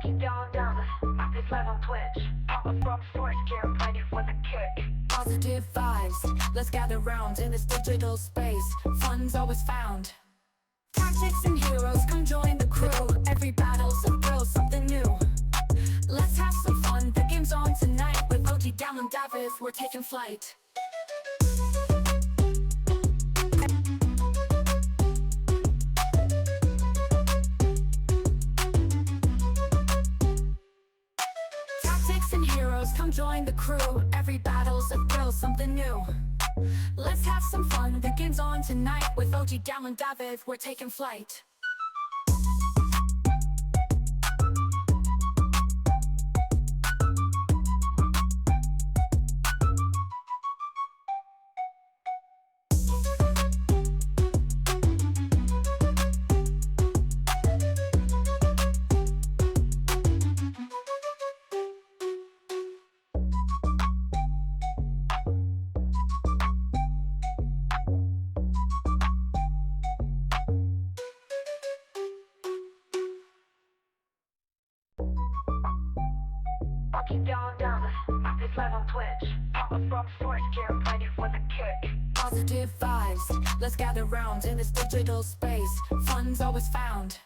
Walking down this live on Twitch. Pop up from sports gear, ready for the kick. Positive vibes, let's gather round in this digital space. Fun's always found. Tactics and heroes, come join the crew. Every battle's a thrill, something new. Let's have some fun, the game's on tonight. With OG Down and Davis, we're taking flight. Tactics and heroes, come join the crew. Every battle's a thrill, something new. Let's have some fun, the game's on tonight. With OG Down and Davis, we're taking flight. Walking down this live on Twitch. Pop up from sports gear, ready for the kick. Positive vibes, let's gather round in this digital space. Fun's always found.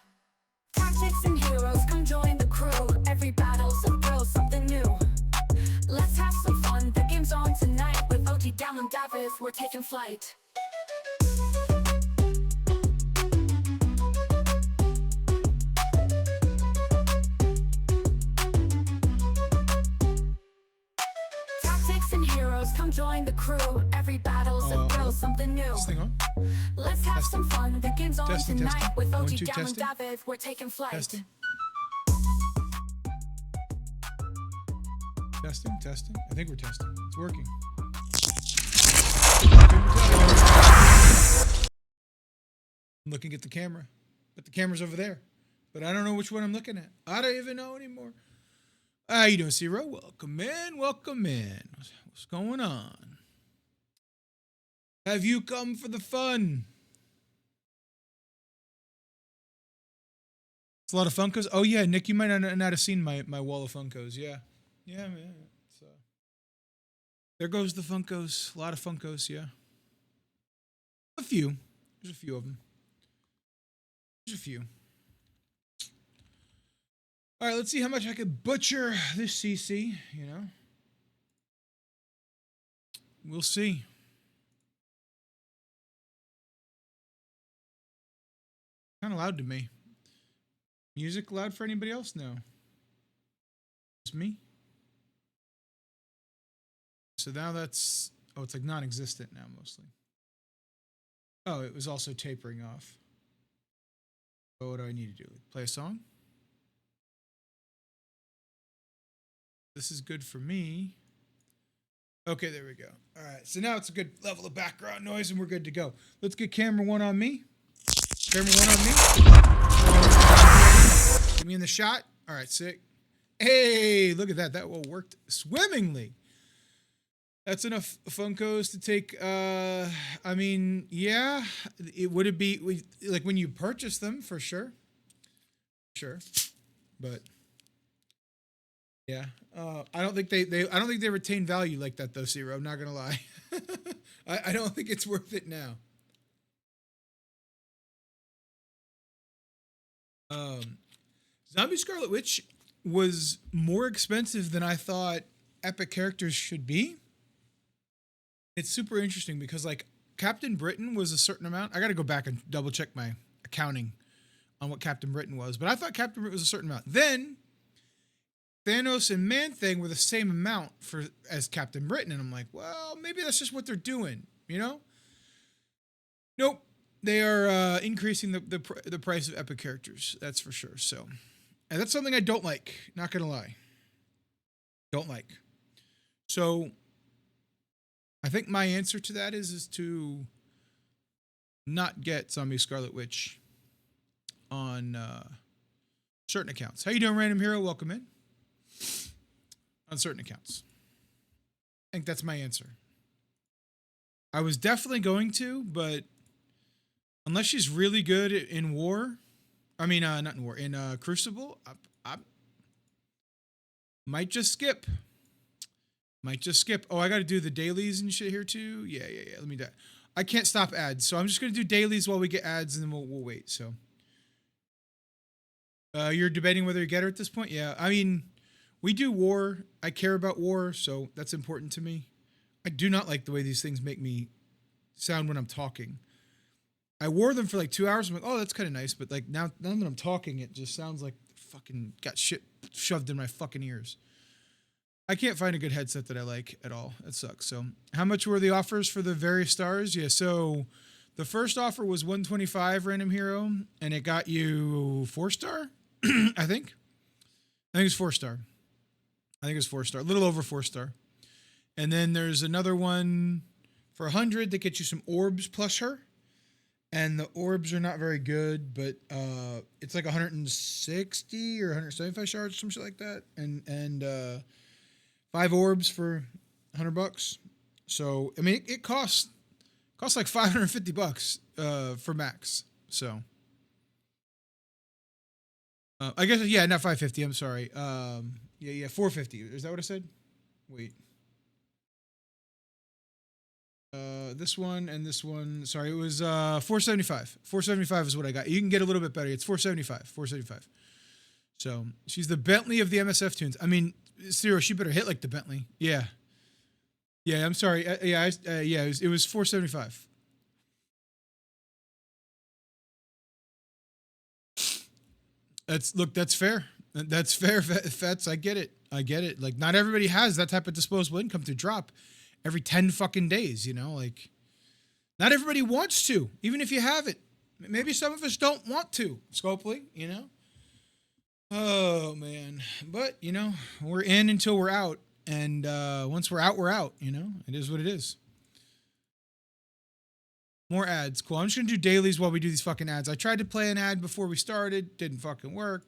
Tactics and heroes, come join the crew. Every battle's a thrill, something new. Let's have some fun, the game's on tonight. With OG Down and Davis, we're taking flight. Tactics and heroes, come join the crew. Every battle's a thrill, something new. This thing on? Let's have Testing. some fun, the game's on Testing, tonight. testing. With 1, OG 2, Down and testing. Davis, we're taking flight. Testing. Testing. I think we're testing. It's working. I'm looking at the camera, but the camera's over there. But I don't know which one I'm looking at. I don't even know anymore. How you doing, Zero? Welcome in. Welcome in. What's going on? Have you come for the fun? It's a lot of Funkos. Oh yeah, Nick, you might not have seen my wall of Funkos. Yeah, man. So there goes the Funkos. A lot of Funkos. Yeah, a few. There's a few of them. There's a few. All right, let's see how much I could butcher this CC. You know, we'll see. Kind of loud to me. Music loud for anybody else? No. It's me. So now that's... Oh, it's like non-existent now, mostly. Oh, it was also tapering off. So what do I need to do? Play a song? This is good for me. Okay, there we go. All right, so now it's a good level of background noise and we're good to go. Let's get camera one on me. Camera one on me. Get me in the shot. All right, sick. Hey, look at that. That all worked swimmingly. That's enough Funkos to take, I mean, yeah. Would it be, like when you purchase them, for sure. Sure. But, yeah. I don't think I don't think they retain value like that though, Zero. I'm not going to lie. I don't think it's worth it now. Zombie Scarlet Witch was more expensive than I thought epic characters should be. It's super interesting because like Captain Britain was a certain amount. I got to go back and double check my accounting on what Captain Britain was, but I thought Captain Britain was a certain amount. Then Thanos and Man-Thing were the same amount as Captain Britain, and I'm like, well, maybe that's just what they're doing, you know? Nope. They are increasing the price of epic characters. That's for sure. So, and that's something I don't like. Not gonna lie. Don't like. So, I think my answer to that is to not get Zombie Scarlet Witch on certain accounts. How you doing, Random Hero? Welcome in. On certain accounts. I think that's my answer. I was definitely going to, but unless she's really good in War, I mean, not in War, in Crucible, Might just skip. Might just skip. Oh, I got to do the dailies and shit here too. Yeah. Let me do that. I can't stop ads, so I'm just gonna do dailies while we get ads, and then we'll wait. So, you're debating whether you get her at this point. Yeah, I mean, we do war. I care about war, so that's important to me. I do not like the way these things make me sound when I'm talking. I wore them for like 2 hours. I'm like, oh, that's kind of nice, but like now that I'm talking, it just sounds like fucking got shit shoved in my fucking ears. I can't find a good headset that I like at all. It sucks. So how much were the offers for the various stars? Yeah, so the first offer was 125 random hero, and it got you 4-star, I think. I think it's 4-star. I think it's 4-star, a little over 4-star. And then there's another one for 100 that gets you some orbs plus her. And the orbs are not very good, but it's like 160 or 175 shards, some shit like that. And 5 orbs for $100. So I mean, it costs like $550 for max. So I guess not 550. I'm sorry. 450. Is that what I said? Wait. This one and this one. Sorry, it was 475. 475 is what I got. You can get a little bit better. It's 475. 475. So she's the Bentley of the MSF tunes. I mean, Zero, she better hit like the Bentley. Yeah. Yeah, I'm sorry. It was 475. That's fair. That's fair, Fets. I get it. Like, not everybody has that type of disposable income to drop every 10 fucking days, you know? Like, not everybody wants to, even if you have it. Maybe some of us don't want to, Scopely, you know? Oh, man. But, you know, we're in until we're out. And once we're out, you know? It is what it is. More ads. Cool. I'm just going to do dailies while we do these fucking ads. I tried to play an ad before we started. Didn't fucking work.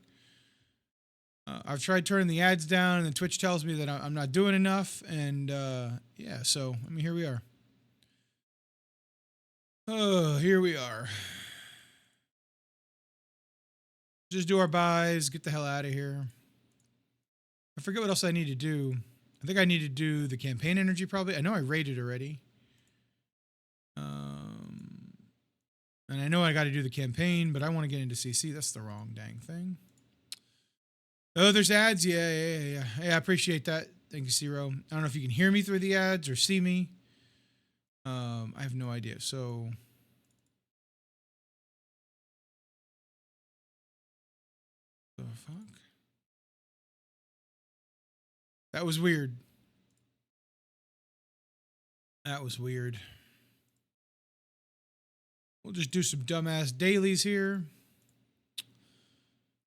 I've tried turning the ads down, and then Twitch tells me that I'm not doing enough. And, yeah, so, I mean, here we are. Oh, here we are. Just do our buys, get the hell out of here. I forget what else I need to do. I think I need to do the campaign energy probably. I know I rated already. And I know I got to do the campaign, but I want to get into CC. That's the wrong dang thing. Oh, there's ads? Yeah, I appreciate that. Thank you, Zero. I don't know if you can hear me through the ads or see me. I have no idea. So... the fuck? That was weird. That was weird. We'll just do some dumbass dailies here.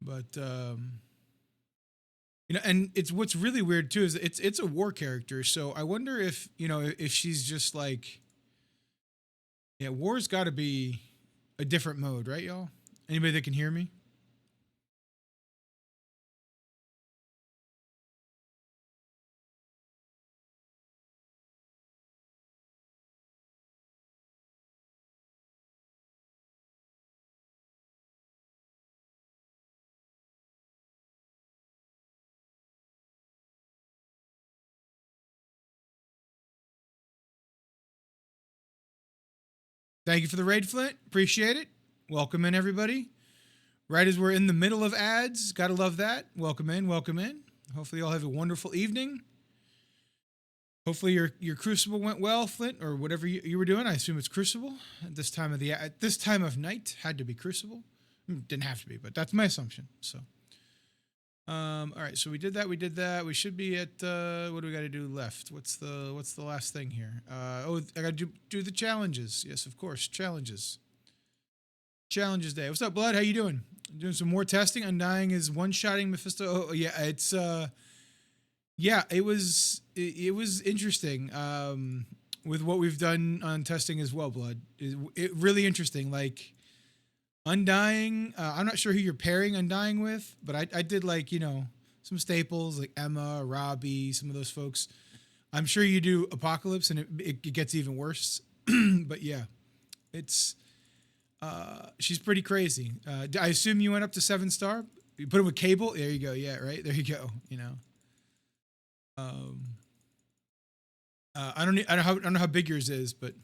But you know, and it's what's really weird too is it's a war character. So I wonder if, you know, if she's just like, yeah, war's got to be a different mode, right, y'all? Anybody that can hear me? Thank you for the raid, Flint. Appreciate it. Welcome in, everybody. Right as we're in the middle of ads, gotta love that. Welcome in, welcome in. Hopefully, you all have a wonderful evening. Hopefully, your Crucible went well, Flint, or whatever you were doing. I assume it's Crucible at this time of night. Had to be Crucible. Didn't have to be, but that's my assumption. So, all right. So we did that. We should be at what do we got to do left? What's the last thing here? I got to do the challenges. Yes, of course, challenges. Challenges day. What's up, Blood? How you doing? Doing some more testing. Undying is one-shotting Mephisto. Oh yeah, it's it was interesting with what we've done on testing as well, Blood. It really interesting. Like Undying, I'm not sure who you're pairing Undying with, but I did like, you know, some staples like Emma, Robbie, some of those folks. I'm sure you do Apocalypse and it gets even worse. But yeah, it's she's pretty crazy. I assume you went up to 7-star. You put it with Cable. There you go. Yeah, right. There you go. You know. Um, I don't know how big yours is, but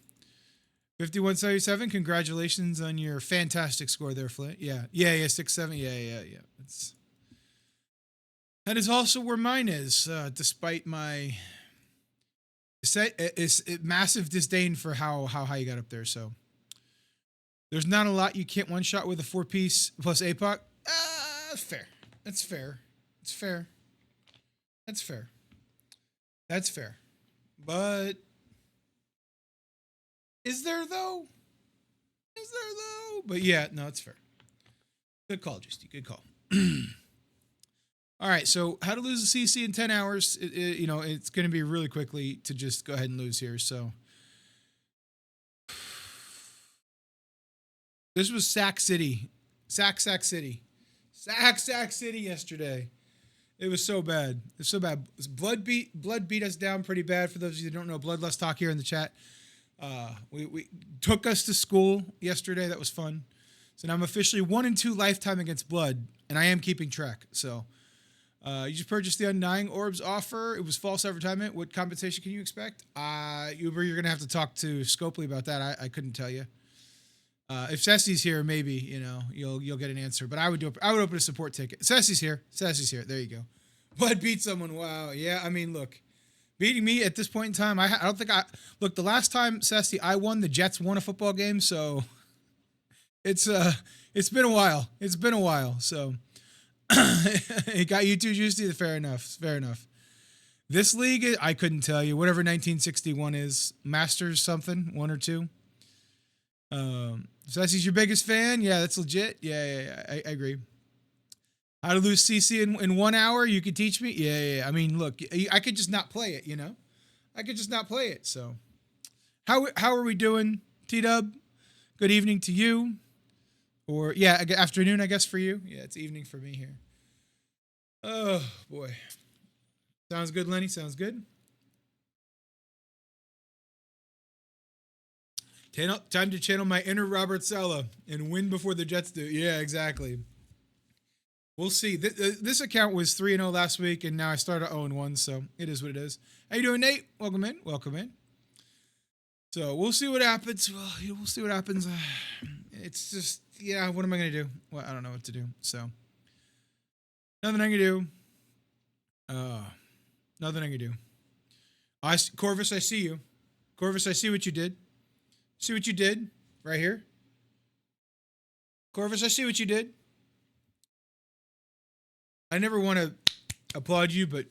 5177. Congratulations on your fantastic score there, Flint. Yeah, 6-7. Yeah. That is also where mine is, despite my massive disdain for how high you got up there. So there's not a lot you can't one shot with a 4-piece plus APOC. That's fair. That's fair. It's fair. That's fair. That's fair. But is there though? But yeah, no, it's fair. Good call, Justy. Good call. All right, so how to lose a CC in 10 hours. It's going to be really quickly to just go ahead and lose here. So this was Sac City. Sac City. Sac City yesterday. It was so bad. It was so bad. Blood beat us down pretty bad. For those of you that don't know, Bloodlust Talk here in the chat. We took us to school yesterday. That was fun. So now I'm officially 1-2 lifetime against Blood, and I am keeping track. So you just purchased the Undying Orbs offer. It was false advertisement. What compensation can you expect? Uber, you're gonna have to talk to Scopely about that. I couldn't tell you. If Ceci's here, maybe you'll get an answer. But I would open a support ticket. Ceci's here. There you go. Blood beat someone. Wow. Yeah. I mean, look, beating me at this point in time. I don't think look. The last time Ceci I won, the Jets won a football game. So it's been a while. So it got you too, Juicy. Fair enough. This league, I couldn't tell you. Whatever 1961 is, Masters something, 1 or 2. Ceci's your biggest fan? Yeah, that's legit. Yeah, I agree. How to lose CC in 1 hour? You could teach me? Yeah. I mean, look, I could just not play it, I could just not play it. So, how are we doing, T-Dub? Good evening to you. Or, yeah, afternoon, I guess, for you. Yeah, it's evening for me here. Oh, boy. Sounds good, Lenny. Sounds good. Time to channel my inner Robert Saleh and win before the Jets do. Yeah, exactly. We'll see. This account was 3-0 last week, and now I started 0-1, so it is what it is. How you doing, Nate? Welcome in. So we'll see what happens. Well, we'll see what happens. It's just, what am I going to do? Well, I don't know what to do, so. Nothing I can do. Nothing I can do. Corvus, I see you. Corvus, I see what you did. See what you did right here? Corvus, I see what you did. I never want to applaud you, but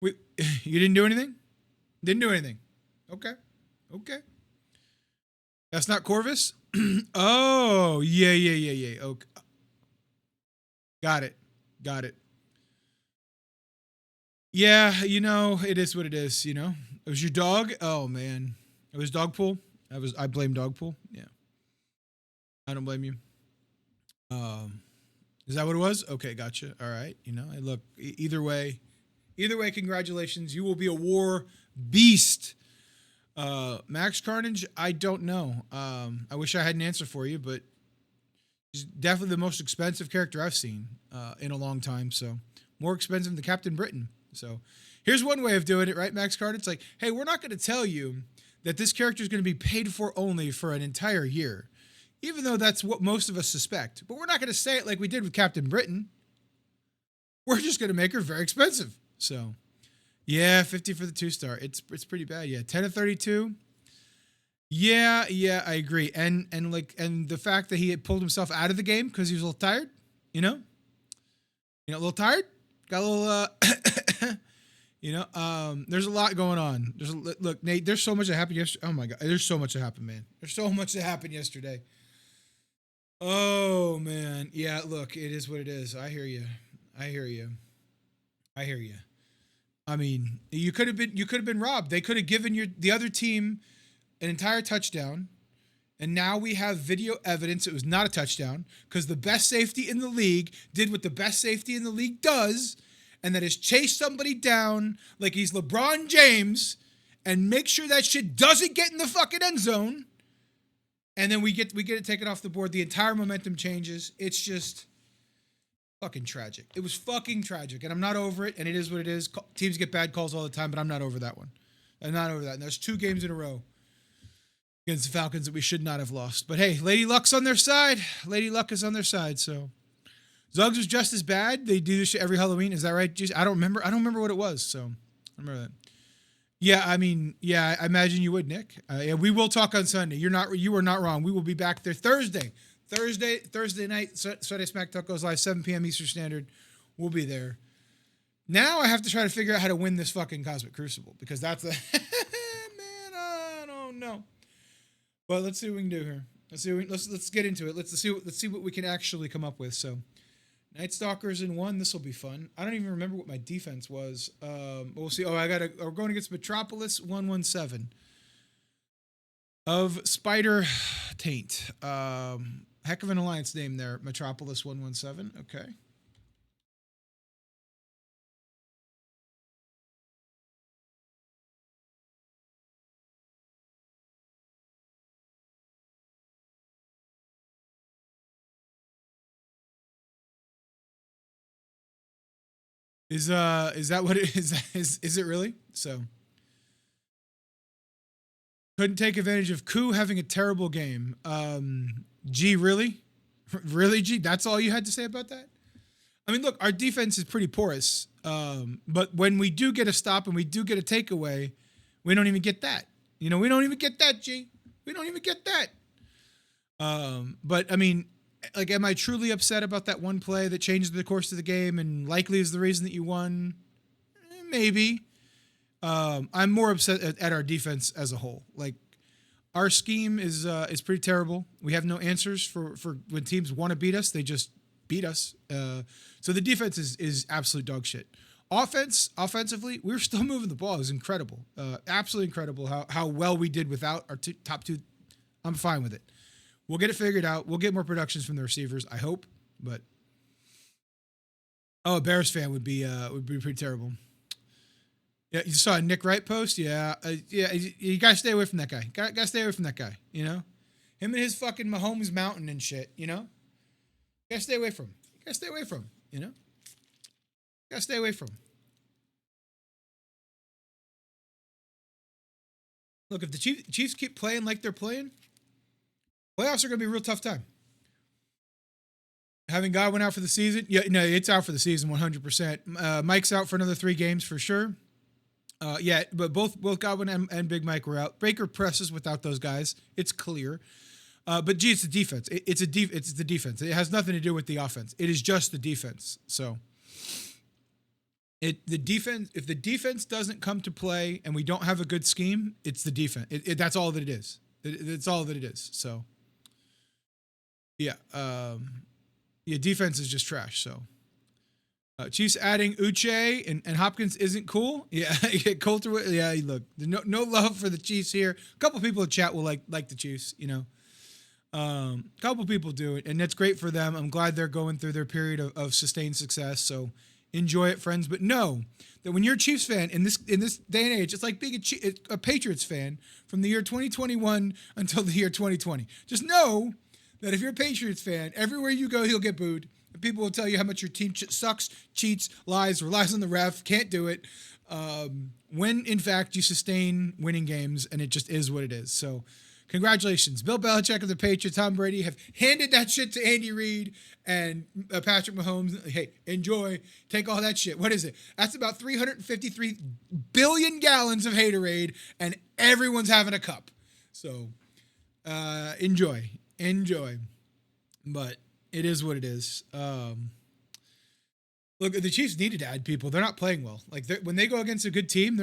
you didn't do anything? Didn't do anything. Okay. That's not Corvus? Oh, yeah. Okay. Got it. Yeah, it is what it is, It was your dog? Oh, man. It was Dogpool. I blame Dogpool. Yeah. I don't blame you. Is that what it was? Okay, gotcha. All right. Look, either way, congratulations. You will be a war beast. Max Carnage, I don't know. I wish I had an answer for you, but he's definitely the most expensive character I've seen in a long time. So more expensive than Captain Britain. So here's one way of doing it, right, Max Carnage? It's like, hey, we're not going to tell you that this character is going to be paid for only for an entire year, even though that's what most of us suspect. But we're not going to say it like we did with Captain Britain. We're just going to make her very expensive. So, yeah, 50 for the 2-star. It's pretty bad. Yeah, 10 of 32. Yeah, I agree. And the fact that he had pulled himself out of the game because he was a little tired, a little tired, got a little. There's a lot going on. Look, Nate, there's so much that happened yesterday. Oh my God. There's so much that happened, man. There's so much that happened yesterday. Oh man. Yeah, look, it is what it is. I hear you. I mean, you could have been robbed. They could have given the other team an entire touchdown. And now we have video evidence it was not a touchdown because the best safety in the league did what the best safety in the league does. And that is chase somebody down like he's LeBron James and make sure that shit doesn't get in the fucking end zone. And then we get it taken off the board. The entire momentum changes. It's just, Fucking tragic. It was fucking tragic, and I'm not over it. And it is what it is. Teams get bad calls all the time, but I'm not over that one. I'm not over that. And there's 2 games in a row against the Falcons that we should not have lost. But hey, Lady Luck's on their side. Lady Luck is on their side. So Zuggs was just as bad. They do this shit every Halloween. Is that right? Jeez, I don't remember. I don't remember what it was. So I remember that. Yeah, I mean, yeah, I imagine you would, Nick. Yeah, we will talk on Sunday. You are not wrong. We will be back there Thursday night. Sunday Smack Talk goes live 7 p.m. Eastern Standard. We'll be there. Now I have to try to figure out how to win this fucking Cosmic Crucible because that's the man. I don't know. But let's see what we can do here. Let's get into it. Let's see what we can actually come up with. So, Night Stalkers in 1. This will be fun. I don't even remember what my defense was. We'll see. Oh, we're going against Metropolis 117 of Spider Taint. Heck of an alliance name there. Metropolis 117. Okay. Is that what it is? Is it really? So couldn't take advantage of Koo having a terrible game. G, really? Really, G? That's all you had to say about that? I mean, look, our defense is pretty porous. But when we do get a stop and we do get a takeaway, we don't even get that. We don't even get that, G. We don't even get that. But I mean, like, am I truly upset about that one play that changed the course of the game and likely is the reason that you won? Maybe. I'm more upset at our defense as a whole. Like, our scheme is pretty terrible. We have no answers for when teams want to beat us. They just beat us. So the defense is absolute dog shit. Offensively, we're still moving the ball. It was incredible. Absolutely incredible how well we did without our top 2. I'm fine with it. We'll get it figured out. We'll get more productions from the receivers, I hope. But a Bears fan would be pretty terrible. Yeah, you saw a Nick Wright post. Yeah, you gotta stay away from that guy. Gotta stay away from that guy. Him and his fucking Mahomes Mountain and shit. Gotta stay away from him. Gotta stay away from him. Gotta stay away from him. Look, if the Chiefs keep playing like they're playing, playoffs are going to be a real tough time. Having Godwin out for the season? Yeah, no, it's out for the season 100%. Mike's out for another 3 games for sure. Yeah, but both Godwin and Big Mike were out. Baker presses without those guys. It's clear. But gee, it's the defense. It's the defense. It has nothing to do with the offense. It is just the defense. So if the defense doesn't come to play and we don't have a good scheme, it's the defense. That's all that it is. It's all that it is. So yeah, defense is just trash. So Chiefs adding Uche and Hopkins isn't cool. Yeah, Coulter. Yeah, look, no love for the Chiefs here. A couple people in chat will like the Chiefs. A couple people do it, and that's great for them. I'm glad they're going through their period of sustained success. So enjoy it, friends. But know that when you're a Chiefs fan in this day and age, it's like being a Patriots fan from the year 2021 until the year 2020. Just know that if you're a Patriots fan, everywhere you go, you'll get booed. And people will tell you how much your team sucks, cheats, lies, relies on the ref, can't do it. When in fact you sustain winning games, and it just is what it is. So congratulations. Bill Belichick of the Patriots, Tom Brady have handed that shit to Andy Reid and Patrick Mahomes. Hey, enjoy. Take all that shit. What is it? That's about 353 billion gallons of Haterade, and everyone's having a cup. So enjoy. But it is what it is. Look, the Chiefs needed to add people. They're not playing well. Like when they go against a good team,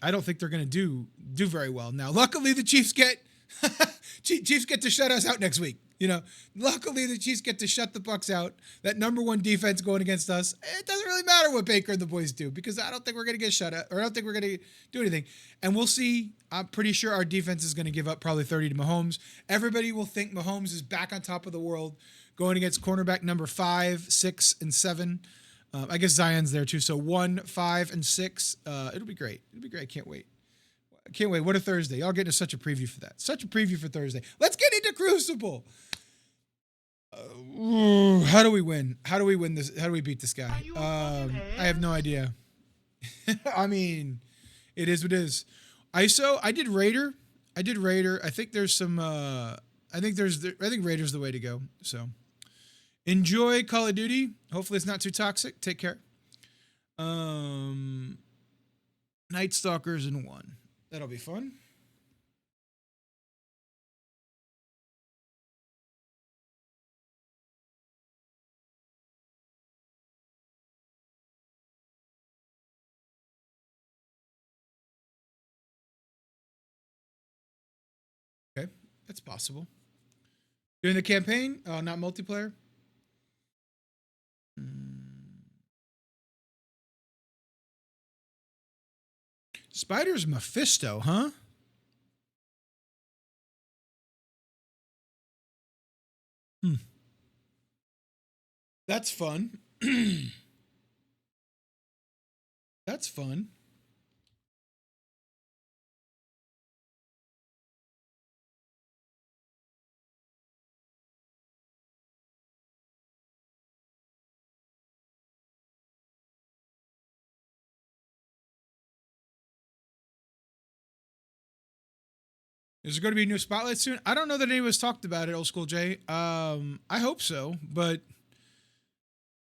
I don't think they're going to do very well. Now, luckily the Chiefs get to shut us out next week. Luckily the Chiefs get to shut the Bucs out. That number 1 defense going against us. It doesn't really matter what Baker and the boys do, because I don't think we're going to get shut out, or I don't think we're going to do anything. And we'll see. I'm pretty sure our defense is going to give up probably 30 to Mahomes. Everybody will think Mahomes is back on top of the world going against cornerback number 5, 6, and 7. I guess Zion's there too. So 1, 5, and 6. It'll be great. Can't wait. What a Thursday. Y'all getting such a preview for that. Such a preview for Thursday. Let's get into Crucible. Ooh, how do we win? How do we win this? How do we beat this guy? I have no idea. I mean, it is what it is. ISO. I did Raider. I think there's some. I think Raider's the way to go. So enjoy Call of Duty. Hopefully it's not too toxic. Take care. Night Stalkers in 1. That'll be fun. Okay, that's possible. During the campaign, not multiplayer. Spider's Mephisto, huh? That's fun. That's fun. Is there going to be a new spotlight soon? I don't know that anyone's talked about it, Old School J. I hope so, but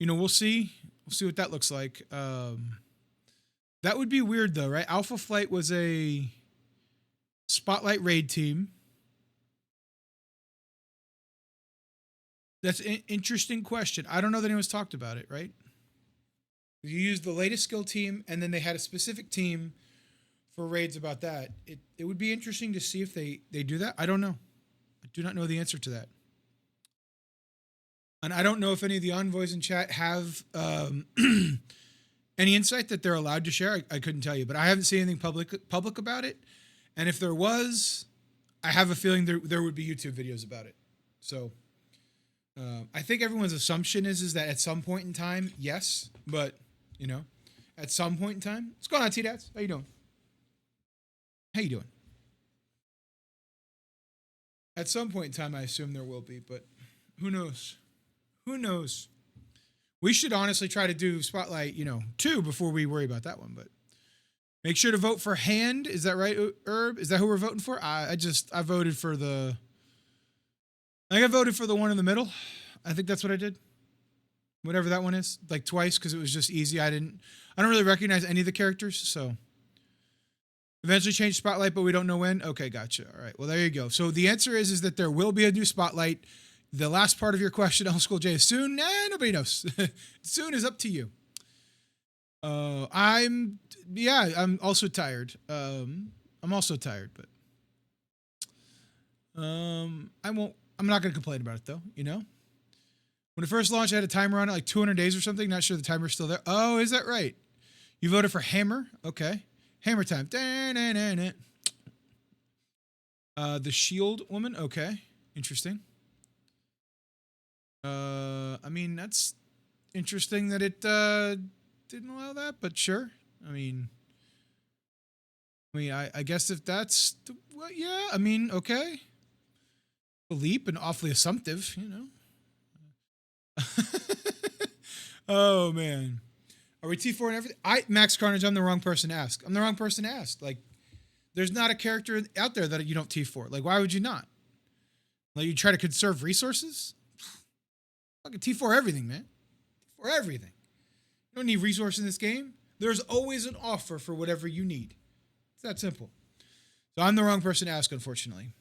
we'll see. We'll see what that looks like. That would be weird though, right? Alpha Flight was a spotlight raid team. That's an interesting question. I don't know that anyone's talked about it, right? You used the latest skill team, and then they had a specific team for raids about that. It would be interesting to see if they do that. I don't know. I do not know the answer to that. And I don't know if any of the envoys in chat have any insight that they're allowed to share. I couldn't tell you, but I haven't seen anything public about it. And if there was, I have a feeling there would be YouTube videos about it. So I think everyone's assumption is that at some point in time, yes, but at some point in time, what's going on, T-Dats? How you doing? How you doing? At some point in time, I assume there will be, but who knows? Who knows? We should honestly try to do Spotlight, 2 before we worry about that one, but make sure to vote for Hand. Is that right, Herb? Is that who we're voting for? I voted for I voted for the one in the middle. I think that's what I did. Whatever that one is, like twice, because it was just easy. I don't really recognize any of the characters, so eventually change Spotlight, but we don't know when. Okay, gotcha. All right, well there you go. So the answer is that there will be a new Spotlight. The last part of your question, Old School J, is soon. Nah, nobody knows. Soon is up to you. I'm also tired. I'm also tired, but I'm not gonna complain about it though. When it first launched, I had a timer on it, like 200 days or something. Not sure the timer's still there. Oh, is that right? You voted for Hammer? Okay. Hammer time. The Shield woman? Okay. Interesting. That's interesting that it didn't allow that, but sure. I guess if that's okay. A leap and awfully assumptive, Oh man, are we T4 and everything? Max Carnage, I'm the wrong person to ask. Like, there's not a character out there that you don't T4. Like, why would you not? Like, you try to conserve resources? Fucking T4 everything, man. T4 everything. You don't need resources in this game. There's always an offer for whatever you need. It's that simple. So I'm the wrong person to ask, unfortunately.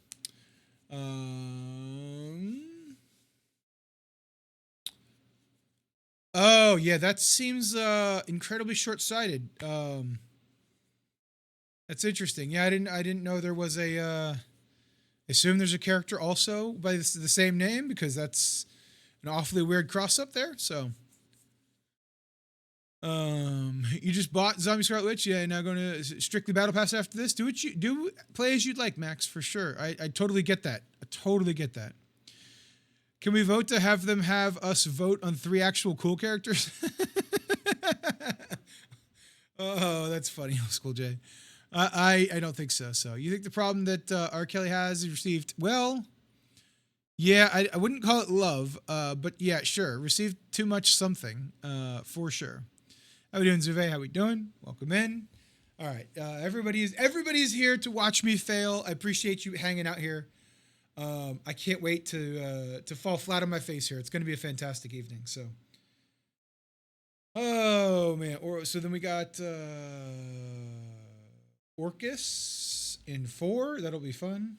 Oh yeah, that seems incredibly short-sighted. That's interesting. Yeah, I didn't know there was a. I assume there's a character also by the same name, because that's an awfully weird cross-up there. So, you just bought Zombie Scarlet Witch. Yeah, now going to strictly Battle Pass after this. Play as you'd like, Max, for sure. I totally get that. Can we vote to have them have us vote on 3 actual cool characters? Oh, that's funny, Old School J. I don't think so. So you think the problem that R. Kelly has received? Well, Yeah, I wouldn't call it love, but yeah, sure. Received too much something, for sure. How we doing, Zuve? How we doing? Welcome in. All right, everybody's here to watch me fail. I appreciate you hanging out here. I can't wait to fall flat on my face here. It's going to be a fantastic evening. So, oh man, or so then we got Orcus in 4. That'll be fun.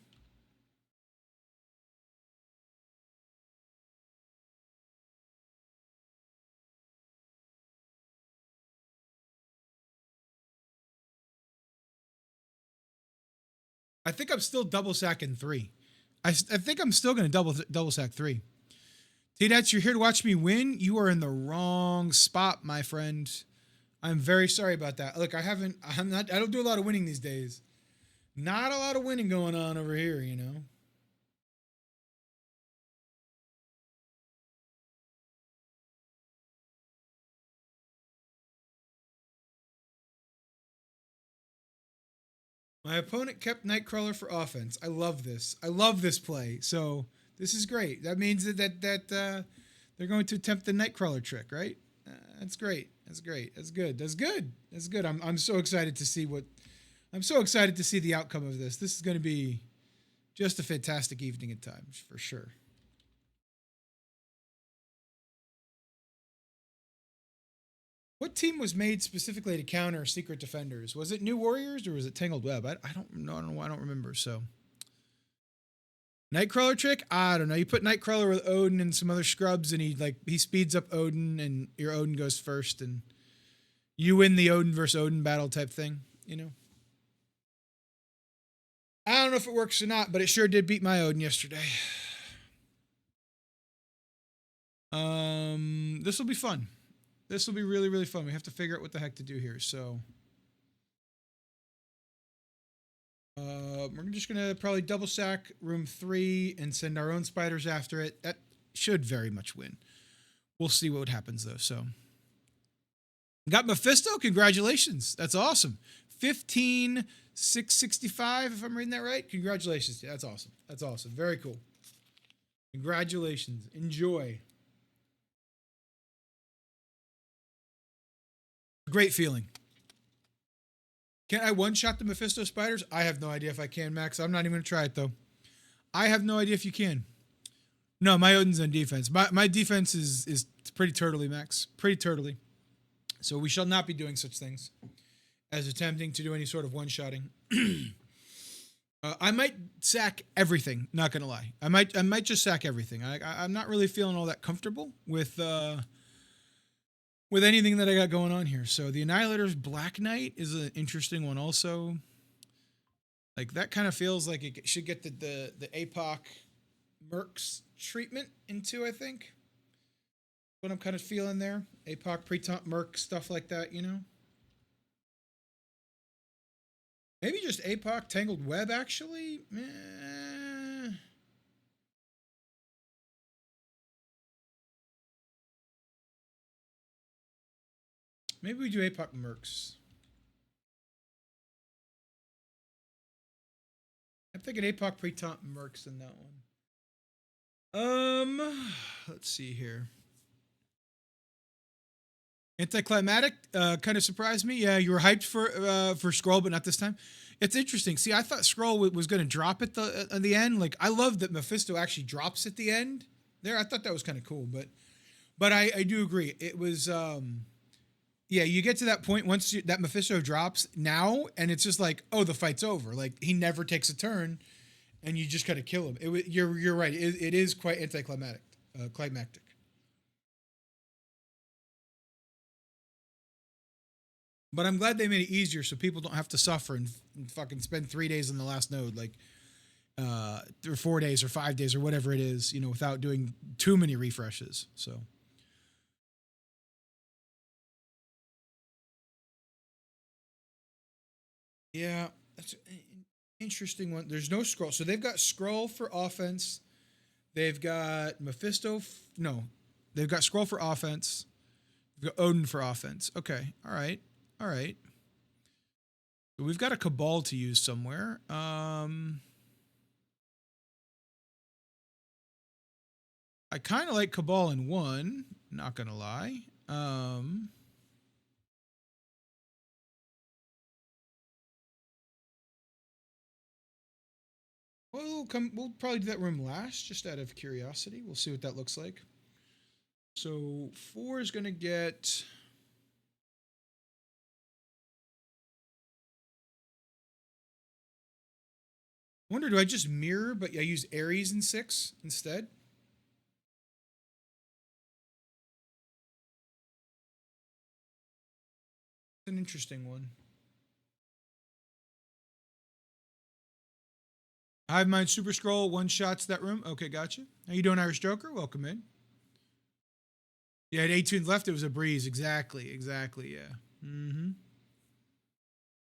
I think I'm still double sacking 3. I think I'm still going to double sack 3. T-Nets, you're here to watch me win. You are in the wrong spot, my friend. I'm very sorry about that. Look, I don't do a lot of winning these days. Not a lot of winning going on over here, you know. My opponent kept Nightcrawler for offense. I love this. I love this play. So this is great. That means that they're going to attempt the Nightcrawler trick, right? That's great. That's great. That's good. That's good. That's good. I'm so excited to see I'm so excited to see the outcome of this. This is going to be just a fantastic evening at times for sure. What team was made specifically to counter Secret Defenders? Was it New Warriors or was it Tangled Web? I don't know. I don't know. I don't remember. So, Nightcrawler trick? I don't know. You put Nightcrawler with Odin and some other scrubs, and he speeds up Odin, and your Odin goes first, and you win the Odin versus Odin battle type thing. You know. I don't know if it works or not, but it sure did beat my Odin yesterday. This will be fun. This will be really, really fun. We have to figure out what the heck to do here. So, we're just going to probably double sack room 3 and send our own spiders after it. That should very much win. We'll see what happens, though. So, got Mephisto. Congratulations. That's awesome. 15,665, if I'm reading that right. Congratulations. Yeah, that's awesome. That's awesome. Very cool. Congratulations. Enjoy. Great feeling. Can I one-shot the Mephisto spiders? I have no idea if I can, Max. I'm not even going to try it, though. I have no idea if you can. No, my Odin's on defense. My defense is pretty turtly, Max. Pretty turtly. So we shall not be doing such things as attempting to do any sort of one-shotting. I might sack everything, not going to lie. I might just sack everything. I'm not really feeling all that comfortable with anything that I got going on here. So the Annihilator's Black Knight is an interesting one also. Like that kind of feels like it should get the APOC Mercs treatment into, I think. What I'm kind of feeling there. APOC, Pre-Tomp, Merc, stuff like that, you know? Maybe just APOC Tangled Web, actually? Maybe we do APOC Mercs. I'm thinking APOC Pre-Tomp Mercs in that one. Let's see here. Anticlimactic kind of surprised me. Yeah, you were hyped for Skrull, but not this time. It's interesting. See, I thought Skrull was going to drop at the end. Like, I love that Mephisto actually drops at the end. There, I thought that was kind of cool. But I do agree. It was yeah. You get to that point once that Mephisto drops now, and it's just like, oh, the fight's over. Like he never takes a turn, and you just kind of kill him. You're right. It is quite anticlimactic. Climactic. But I'm glad they made it easier so people don't have to suffer and fucking spend 3 days on the last node, like, or 4 days or 5 days or whatever it is, you know, without doing too many refreshes. So. Yeah, that's an interesting one. There's no Skrull. So they've got Skrull for offense. They've got Mephisto. No, they've got Skrull for offense. They've got Odin for offense. Okay. All right. All right. We've got a Cabal to use somewhere. I kind of like Cabal in 1, not gonna lie. We'll probably do that room last, just out of curiosity. We'll see what that looks like. So 4 is gonna get. I wonder, do I just mirror, but I use Ares in 6 instead? It's an interesting one. Hive Mind Super Scroll one shots that room. Okay, gotcha. How you doing, Irish Joker? Welcome in. Yeah, at 18 left, it was a breeze. Exactly, yeah. Mm-hmm.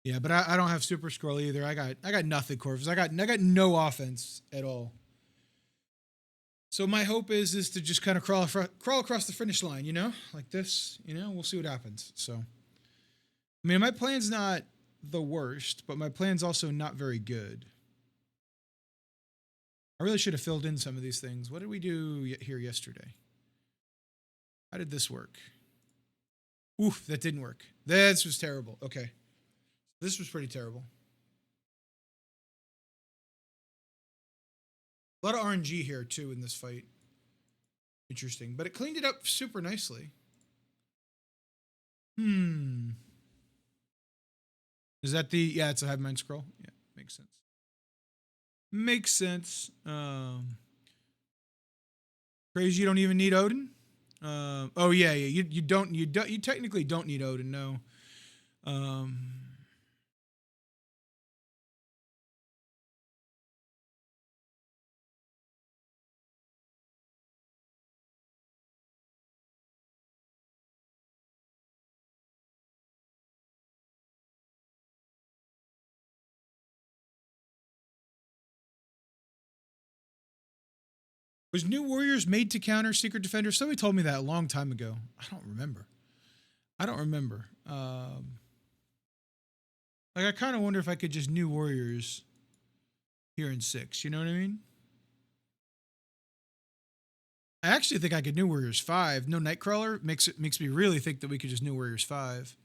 Yeah, but I don't have Super Scroll either. I got nothing, Corvus. I got no offense at all. So my hope is to just kind of crawl across the finish line, you know, like this. You know, we'll see what happens. So, I mean, my plan's not the worst, but my plan's also not very good. I really should have filled in some of these things. What did we do here yesterday? How did this work? Oof, that didn't work. This was terrible. Okay. This was pretty terrible. A lot of RNG here, too, in this fight. Interesting. But it cleaned it up super nicely. Is that the... Yeah, it's a Hive Mind Scroll. Yeah, makes sense. Makes sense. Crazy, you don't even need Odin? Oh, yeah. You technically don't need Odin, no. Was New Warriors made to counter Secret Defender? Somebody told me that a long time ago. I don't remember. Like, I kind of wonder if I could just New Warriors here in 6. You know what I mean? I actually think I could New Warriors 5. No Nightcrawler makes me really think that we could just New Warriors 5.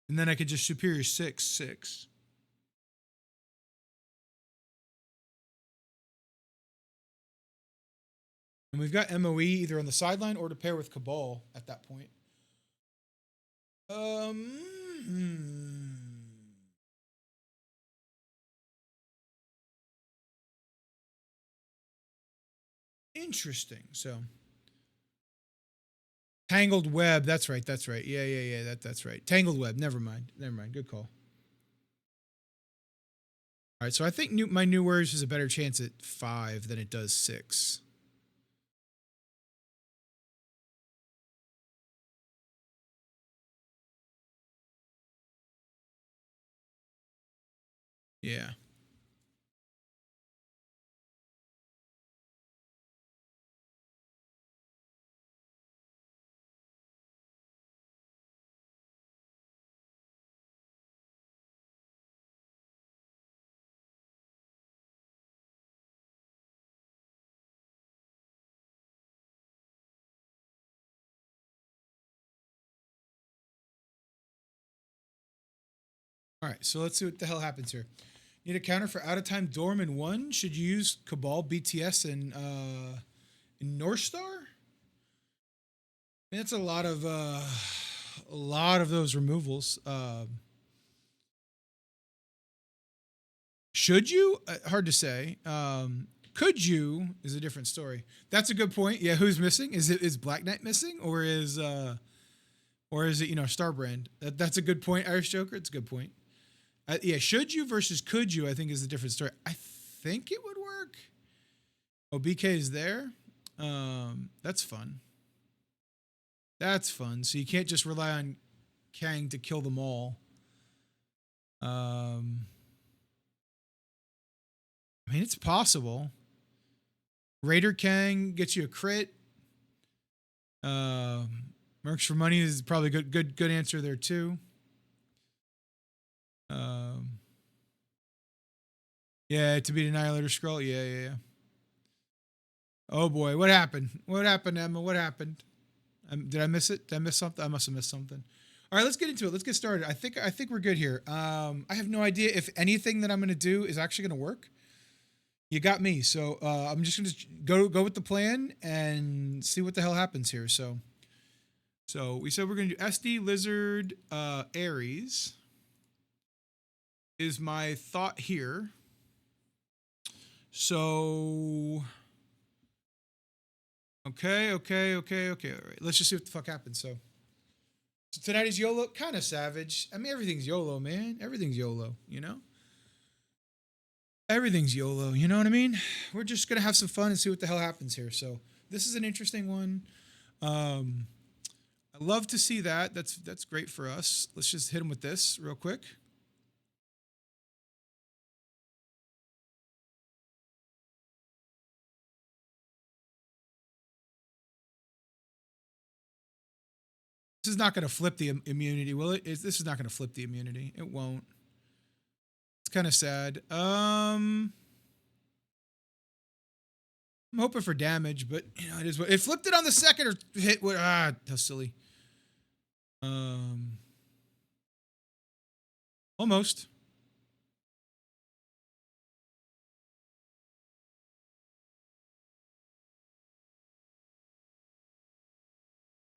And then I could just Superior 6. And we've got MOE either on the sideline or to pair with Cabal at that point. Interesting. So Tangled Web. That's right. Yeah. That's right. Tangled Web. Never mind. Good call. All right. So I think my New Warriors has a better chance at 5 than it does 6. Yeah. All right, so let's see what the hell happens here. Need a counter for out of time Dorm in 1. Should you use Cabal, BTS, and North Star? I mean, that's a lot of those removals. Should you? Hard to say. Could you? Is a different story. That's a good point. Yeah, who's missing? Is Black Knight missing, or is it Starbrand? That's a good point, Irish Joker. It's a good point. Yeah, should you versus could you, I think, is a different story. I think it would work. Oh, BK is there. That's fun. So you can't just rely on Kang to kill them all. I mean, it's possible. Raider Kang gets you a crit. Mercs for money is probably a good answer there too. Yeah, to beat Annihilator Scroll. Yeah. Oh boy, what happened? What happened, Emma? What happened? Did I miss it? Did I miss something? I must have missed something. All right, let's get into it. Let's get started. I think we're good here. I have no idea if anything that I'm gonna do is actually gonna work. You got me. So I'm just gonna go with the plan and see what the hell happens here. So we said we're gonna do SD Lizard Ares is my thought here. So okay. All right. Let's just see what the fuck happens. So tonight is YOLO, kind of savage. I mean, everything's YOLO, man. Everything's YOLO, you know? Everything's YOLO, you know what I mean? We're just gonna have some fun and see what the hell happens here. So this is an interesting one. I love to see that. That's great for us. Let's just hit him with this real quick. This is not going to flip the immunity, will it? This is not going to flip the immunity. It won't. It's kind of sad. I'm hoping for damage, but you know, it is what it flipped it on the second or hit. What? How silly. Almost.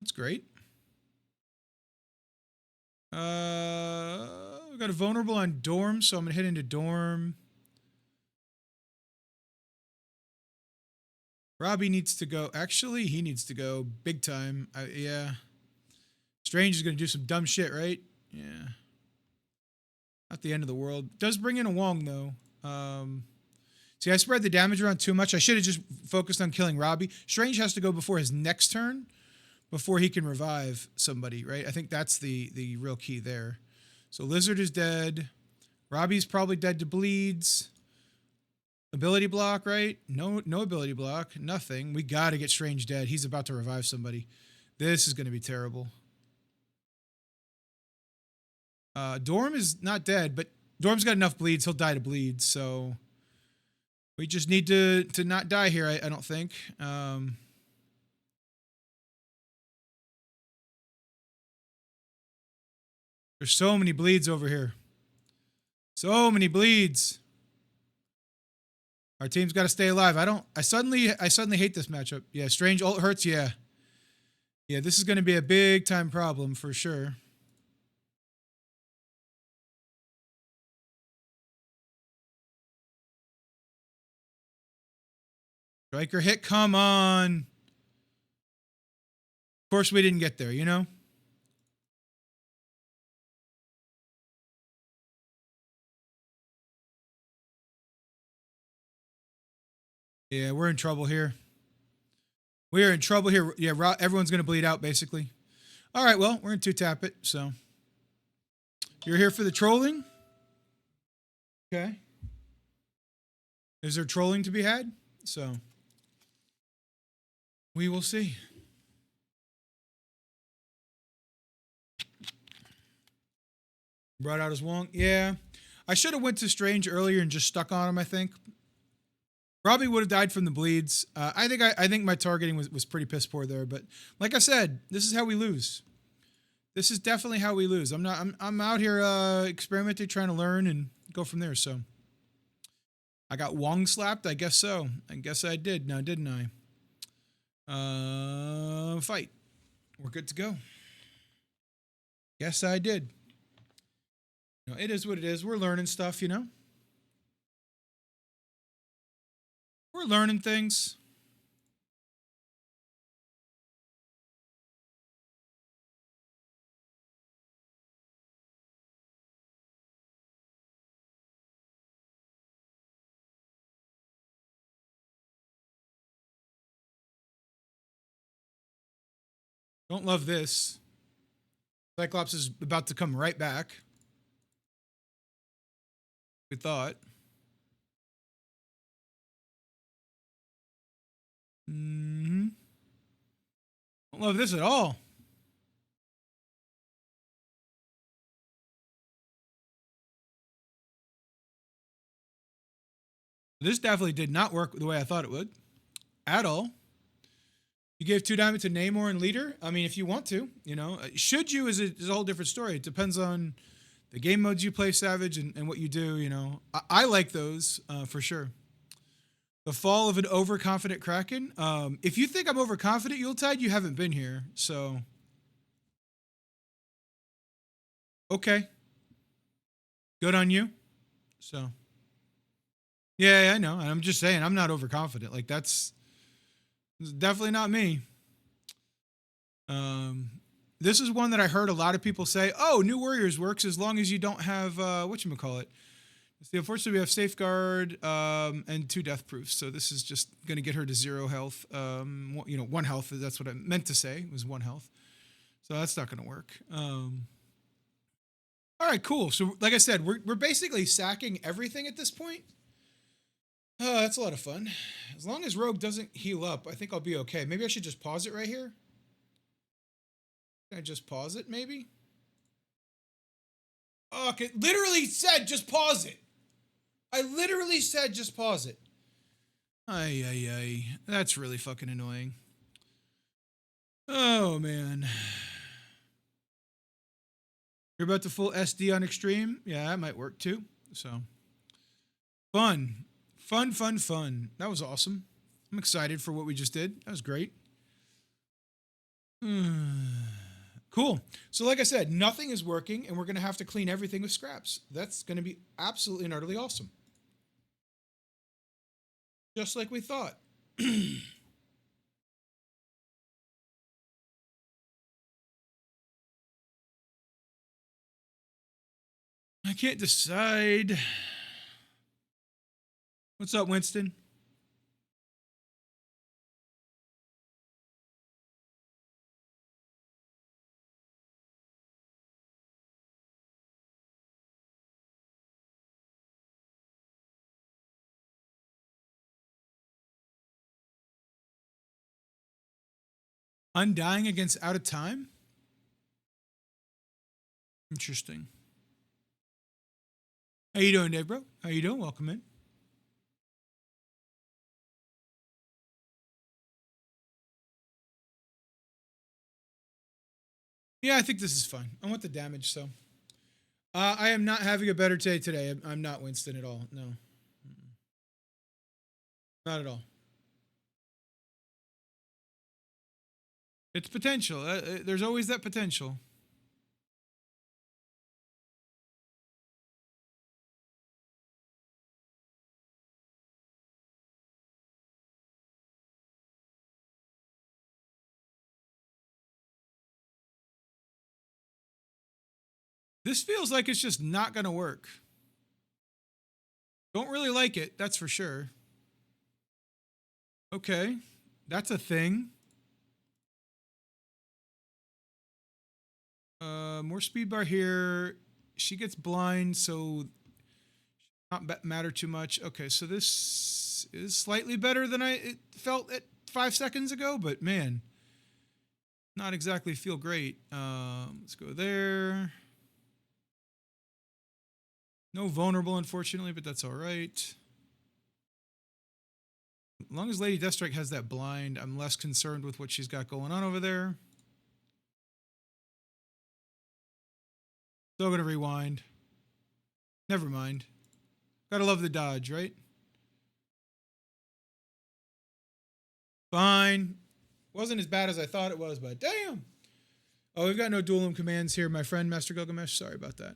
That's great. We got a vulnerable on Dorm, so I'm gonna hit into Dorm. Robbie needs to go. Actually, he needs to go big time. Yeah. Strange is gonna do some dumb shit, right? Yeah. Not the end of the world. Does bring in a Wong though. See, I spread the damage around too much. I should have just focused on killing Robbie. Strange has to go before his next turn, before he can revive somebody, right? I think that's the real key there. So Lizard is dead. Robbie's probably dead to bleeds. Ability block, right? No ability block. Nothing. We got to get Strange dead. He's about to revive somebody. This is going to be terrible. Dorm is not dead, but Dorm's got enough bleeds. He'll die to bleed, so we just need to not die here, I don't think. There's so many bleeds over here. So many bleeds. Our team's got to stay alive. I suddenly hate this matchup. Yeah, Strange ult hurts. Yeah. Yeah, this is going to be a big time problem for sure. Striker hit, come on. Of course we didn't get there, you know? Yeah, we're in trouble here. We are in trouble here. Yeah, everyone's going to bleed out, basically. All right, well, we're going to tap it, so. You're here for the trolling? Okay. Is there trolling to be had? So. We will see. Brought out his Wong. Yeah. I should have went to Strange earlier and just stuck on him, I think. Probably would have died from the bleeds. I think my targeting was pretty piss poor there, but like I said, this is how we lose. This is definitely how we lose. I'm out here experimenting, trying to learn and go from there. So I got Wong slapped. I guess so. I guess I did. Now didn't I? Fight. We're good to go. Yes, I did. You know, it is what it is. We're learning stuff, you know. We're learning things. Don't love this. Cyclops is about to come right back. Good thought. Mm-hmm. Don't love this at all. This definitely did not work the way I thought it would. at all. You gave 2 diamond to Namor and Leader. I mean, if you want to, you know, should you is a whole different story. It depends on the game modes you play, Savage, and what you do. You know, I like those for sure. The fall of an overconfident Kraken. If you think I'm overconfident, Yuletide, you haven't been here. So, okay, good on you. So, yeah, I know. I'm just saying, I'm not overconfident. Like that's definitely not me. This is one that I heard a lot of people say, "Oh, New Warriors works as long as you don't have whatchamacallit." See, unfortunately, we have Safeguard and 2 death proofs, so this is just going to get her to 0 health. 1 health. That's what I meant to say. Was 1 health, so that's not going to work. All right, cool. So, like I said, we're basically sacking everything at this point. That's a lot of fun. As long as Rogue doesn't heal up, I think I'll be okay. Maybe I should just pause it right here. Can I just pause it, maybe? Oh, okay. Literally said just pause it. I literally said just pause it. Ay. That's really fucking annoying. Oh, man. You're about to full SD on Extreme? Yeah, that might work too. So, fun. That was awesome. I'm excited for what we just did. That was great. Cool. So like I said, nothing is working, and we're going to have to clean everything with scraps. That's going to be absolutely and utterly awesome. Just like we thought. I can't decide. What's up, Winston? Undying against Out of Time? Interesting. How you doing, Dave, bro? How you doing? Welcome in. Yeah, I think this is fine. I want the damage, so. I am not having a better day today. I'm not Winston at all. No. Not at all. It's potential. There's always that potential. This feels like it's just not going to work. Don't really like it, that's for sure. Okay, that's a thing. More speed bar here. She gets blind, so not matter too much. Okay, so this is slightly better than it felt at 5 seconds ago, but man, not exactly feel great. Let's go there. No vulnerable, unfortunately, but that's all right. As long as Lady Deathstrike has that blind, I'm less concerned with what she's got going on over there. Still gonna rewind. Never mind. Gotta love the dodge, right? Fine. Wasn't as bad as I thought it was, but damn. Oh, we've got no dual loom commands here, my friend, Master Gilgamesh. Sorry about that.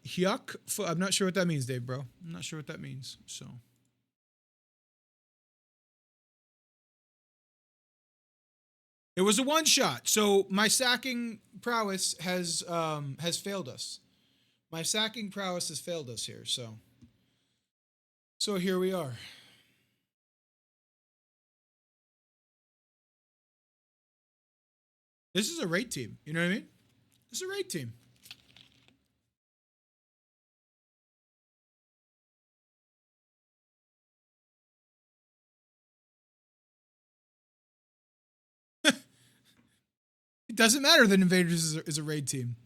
Hyuk. I'm not sure what that means, Dave, bro. I'm not sure what that means. So. It was a one shot. So my sacking prowess has failed us. My sacking prowess has failed us here. So here we are. This is a raid team. You know what I mean? This is a raid team. It doesn't matter that Invaders is a raid team.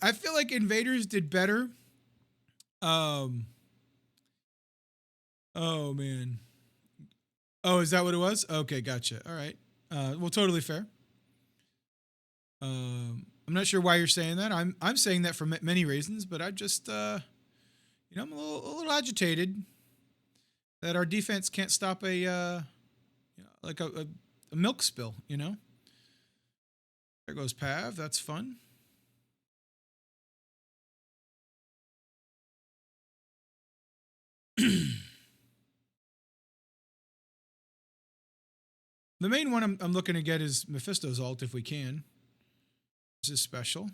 I feel like Invaders did better Oh man. Oh, is that what it was? Okay, gotcha. All right. Well, totally fair. I'm not sure why you're saying that. I'm saying that for many reasons, but I just I'm a little agitated that our defense can't stop like a milk spill. There goes Pav. That's fun. The main one I'm looking to get is Mephisto's ult if we can. This is special.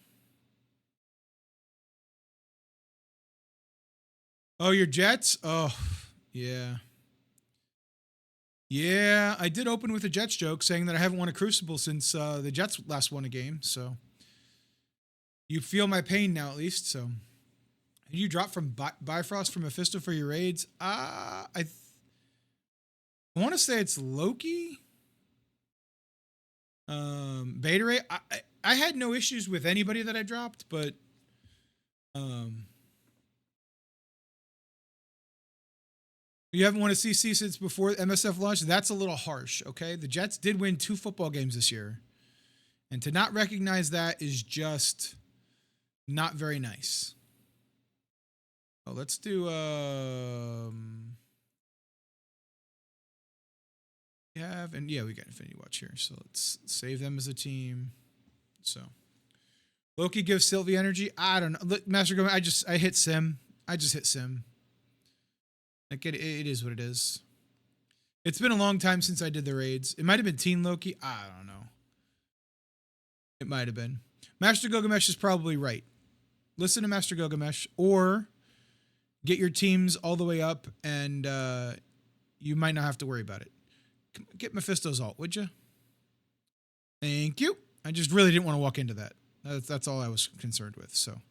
Oh, your Jets? Oh, yeah. Yeah, I did open with a Jets joke saying that I haven't won a Crucible since the Jets last won a game, so you feel my pain now at least, so. You drop from Bifrost from Mephisto for your raids? I want to say it's Loki. Beta Ray. I had no issues with anybody that I dropped, but you haven't won a CC since before MSF launch. That's a little harsh. Okay, the Jets did win 2 football games this year, and to not recognize that is just not very nice. Oh, let's do we have, and yeah, we got Infinity Watch here. So let's save them as a team. So Loki gives Sylvie energy. I don't know. Look, Master Go. I hit Sim. I just hit Sim. Like it is what it is. It's been a long time since I did the raids. It might have been Teen Loki. I don't know. It might have been. Master Gilgamesh is probably right. Listen to Master Gilgamesh, or get your teams all the way up, and you might not have to worry about it. Get Mephisto's ult, would you? Thank you. I just really didn't want to walk into that. That's all I was concerned with. So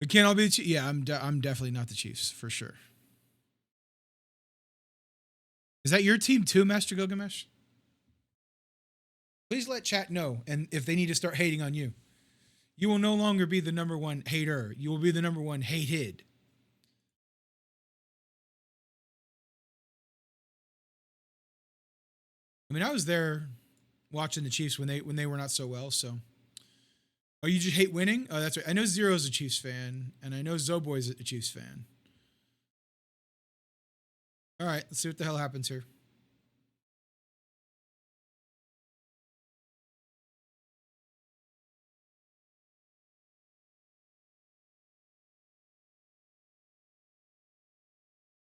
we can't all be the Chiefs. Yeah, I'm definitely not the Chiefs for sure. Is that your team too, Master Gilgamesh? Please let chat know, and if they need to start hating on you. You will no longer be the number one hater. You will be the number one hated. I mean, I was there watching the Chiefs when they were not so well. So, oh, you just hate winning? Oh, that's right. I know Zero's a Chiefs fan, and I know Zoboy's a Chiefs fan. All right, let's see what the hell happens here.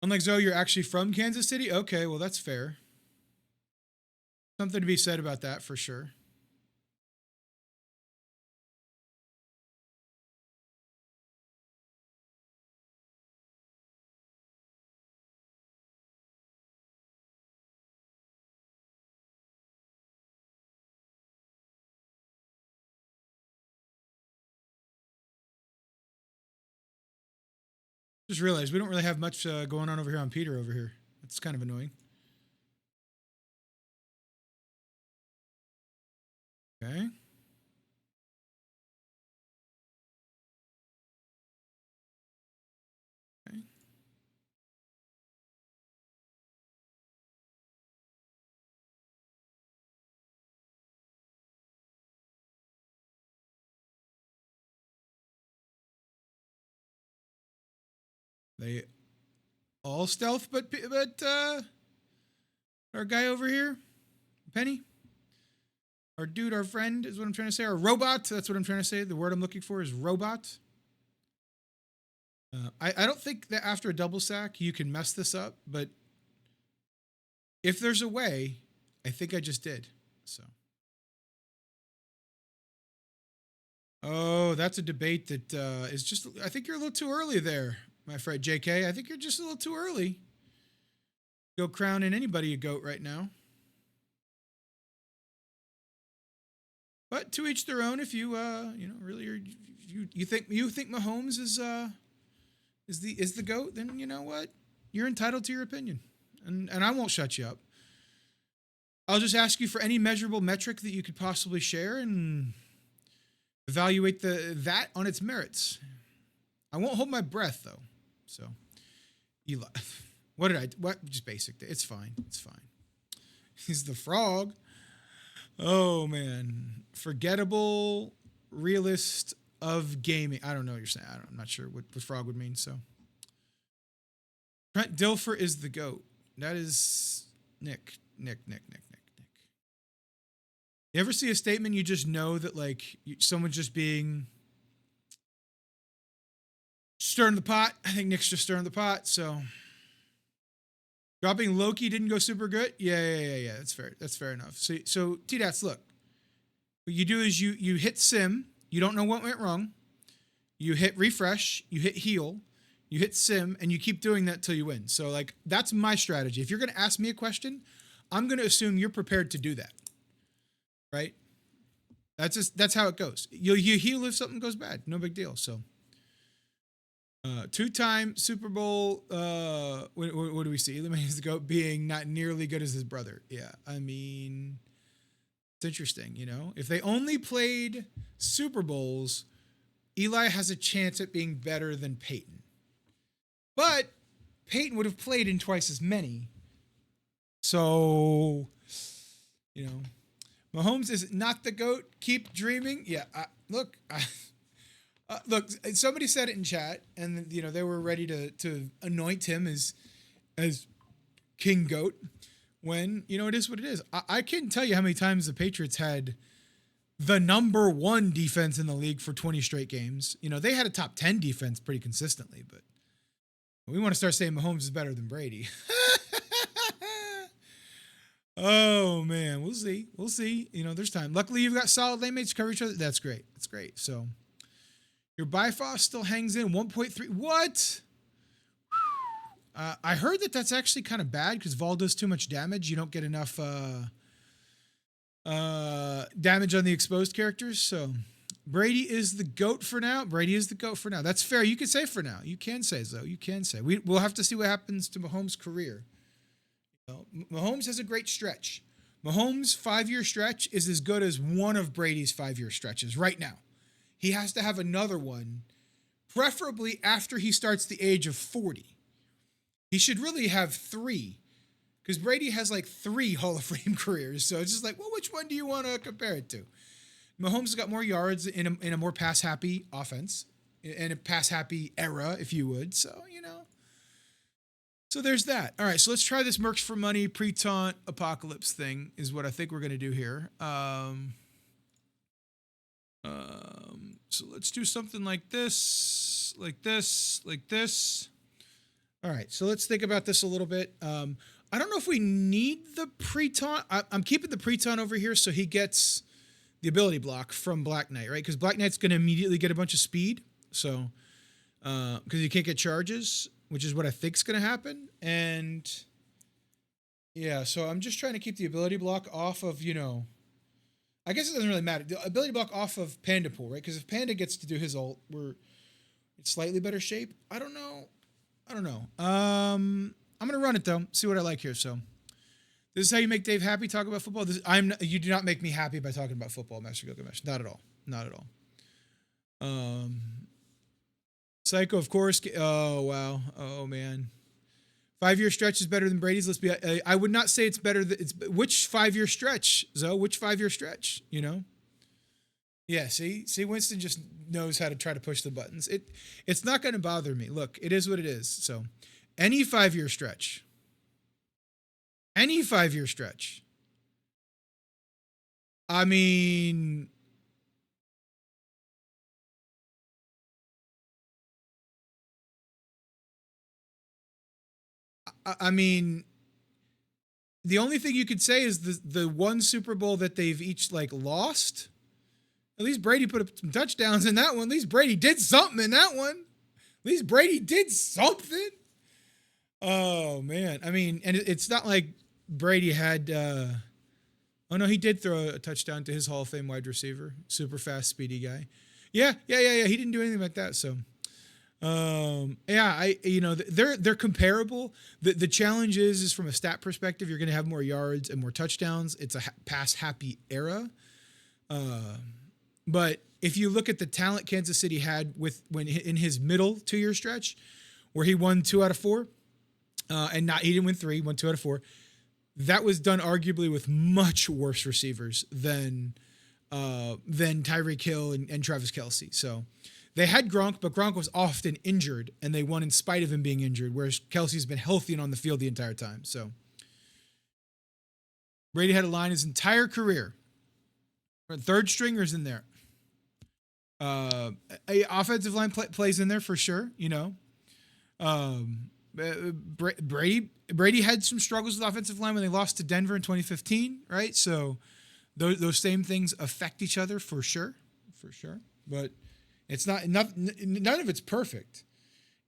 Unlike Zoe, you're actually from Kansas City? Okay, well, that's fair. Something to be said about that for sure. Just realized we don't really have much going on over here on Peter over here. It's kind of annoying. Okay. Okay. They all stealth, but our guy over here, Penny, our dude, our friend is what I'm trying to say. Our robot, that's what I'm trying to say. The word I'm looking for is robot. I don't think that after a double sack you can mess this up, but if there's a way, I think I just did. So. Oh, that's a debate that is just, I think you're a little too early there, my friend JK. I think you're just a little too early. Go crowning anybody a goat right now. But to each their own. If you really are, you think Mahomes is the GOAT, then you know what? You're entitled to your opinion. And I won't shut you up. I'll just ask you for any measurable metric that you could possibly share and evaluate that on its merits. I won't hold my breath though. So, Eli, what? Just basic. It's fine. It's fine. He's the frog. Oh man, forgettable realist of gaming. I don't know what you're saying. I'm not sure what frog would mean. So, Trent Dilfer is the GOAT. That is Nick. You ever see a statement you just know that like someone's just being stirring the pot? I think Nick's just stirring the pot. So dropping Loki didn't go super good. Yeah. That's fair. That's fair enough. So T-Dats, look, what you do is you hit sim. You don't know what went wrong. You hit refresh. You hit heal. You hit sim, and you keep doing that till you win. So like that's my strategy. If you're gonna ask me a question, I'm gonna assume you're prepared to do that. Right? That's how it goes. You heal if something goes bad. No big deal. So 2-time Super Bowl, what do we see? Eli Manning's the GOAT being not nearly good as his brother. Yeah. I mean, it's interesting, you know? If they only played Super Bowls, Eli has a chance at being better than Peyton. But Peyton would have played in twice as many. So, you know, Mahomes is not the GOAT. Keep dreaming. Yeah, look, somebody said it in chat, and you know they were ready to anoint him as King GOAT. When you know it is what it is. I can't tell you how many times the Patriots had the number 1 defense in the league for 20 straight games. You know they had a top 10 defense pretty consistently, but we want to start saying Mahomes is better than Brady. Oh man, we'll see. We'll see. You know, there's time. Luckily, you've got solid lane mates to cover each other. That's great. That's great. So your Bifrost still hangs in 1.3. What? I heard that's actually kind of bad because Vol does too much damage. You don't get enough damage on the exposed characters. So Brady is the GOAT for now. Brady is the GOAT for now. That's fair. You can say for now. You can say so. You can say. We'll have to see what happens to Mahomes' career. Mahomes has a great stretch. Mahomes' 5-year stretch is as good as one of Brady's 5-year stretches right now. He has to have another one, preferably after he starts the age of 40. He should really have 3, because Brady has like 3 Hall of Fame careers. So it's just like, well, which one do you want to compare it to? Mahomes has got more yards in a more pass-happy offense, in a pass-happy era, if you would. So, you know. So there's that. All right, so let's try this Mercs for Money pre-taunt apocalypse thing is what I think we're going to do here. So let's do something like this, like this, like this. All right, so let's think about this a little bit. I don't know if we need the pre-taunt. I'm keeping the pre-taunt over here so he gets the ability block from Black Knight, right? Because Black Knight's going to immediately get a bunch of speed. So, because you can't get charges, which is what I think is going to happen. And yeah, so I'm just trying to keep the ability block off of, you know, I guess it doesn't really matter. The ability block off of Panda Pool, right? Because if Panda gets to do his ult, we're in slightly better shape. I don't know. I'm going to run it though. See what I like here. So this is how you make Dave happy. Talk about football. You do not make me happy by talking about football, Master Gilgamesh. Not at all. Not at all. Psycho, of course. Oh, wow. Oh, man. 5-year stretch is better than Brady's. Let's be. I would not say it's better. Which 5-year stretch, Zoe? Which 5-year stretch? You know. Yeah. See. Winston just knows how to try to push the buttons. It's not going to bother me. Look, it is what it is. So, any 5-year stretch. Any 5-year stretch. I mean. I mean, the only thing you could say is the one Super Bowl that they've each like lost. At least Brady put up some touchdowns in that one. At least Brady did something in that one. At least Brady did something. Oh man, I mean, and it's not like Brady had. Oh no, he did throw a touchdown to his Hall of Fame wide receiver, super fast, speedy guy. Yeah. He didn't do anything like that, so. They're comparable. The challenge is from a stat perspective, you're going to have more yards and more touchdowns. It's a pass happy era. But if you look at the talent Kansas City had when in his middle 2-year stretch, where he won 2 out of 4, and he didn't win 3, he won 2 out of 4. That was done arguably with much worse receivers than Tyreek Hill and Travis Kelce. So they had Gronk, but Gronk was often injured, and they won in spite of him being injured, whereas Kelce's been healthy and on the field the entire time. So Brady had a line his entire career. Third stringers in there. A offensive line plays in there for sure, you know. Brady had some struggles with offensive line when they lost to Denver in 2015, right? So those same things affect each other for sure. But it's none of it's perfect.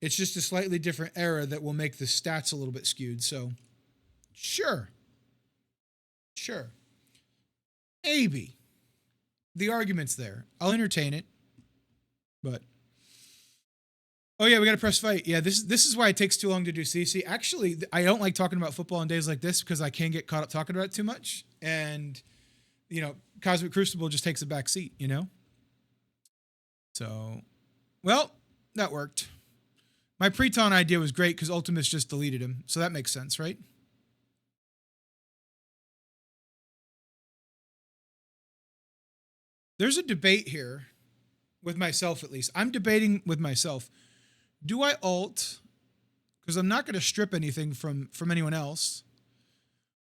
It's just a slightly different era that will make the stats a little bit skewed. So sure. Maybe. The argument's there. I'll entertain it. But oh yeah, we got to press fight. Yeah, this is why it takes too long to do CC. Actually, I don't like talking about football on days like this because I can get caught up talking about it too much, and you know, Cosmic Crucible just takes a back seat. You know. So, well, that worked. My Preton idea was great because Ultimus just deleted him, so that makes sense, right? There's a debate here with myself, at least. I'm debating with myself. Do I alt, because I'm not going to strip anything from anyone else,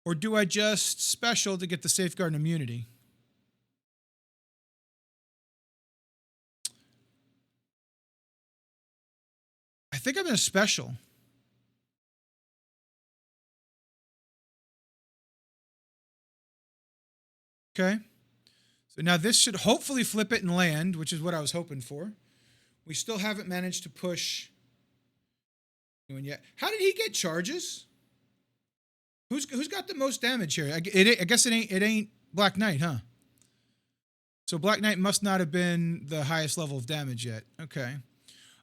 or do I just special to get the safeguard and immunity? I think I'm in a special. Okay. So now this should hopefully flip it and land, which is what I was hoping for. We still haven't managed to push anyone yet. How did he get charges? Who's got the most damage here? I guess it ain't Black Knight, huh? So Black Knight must not have been the highest level of damage yet. Okay.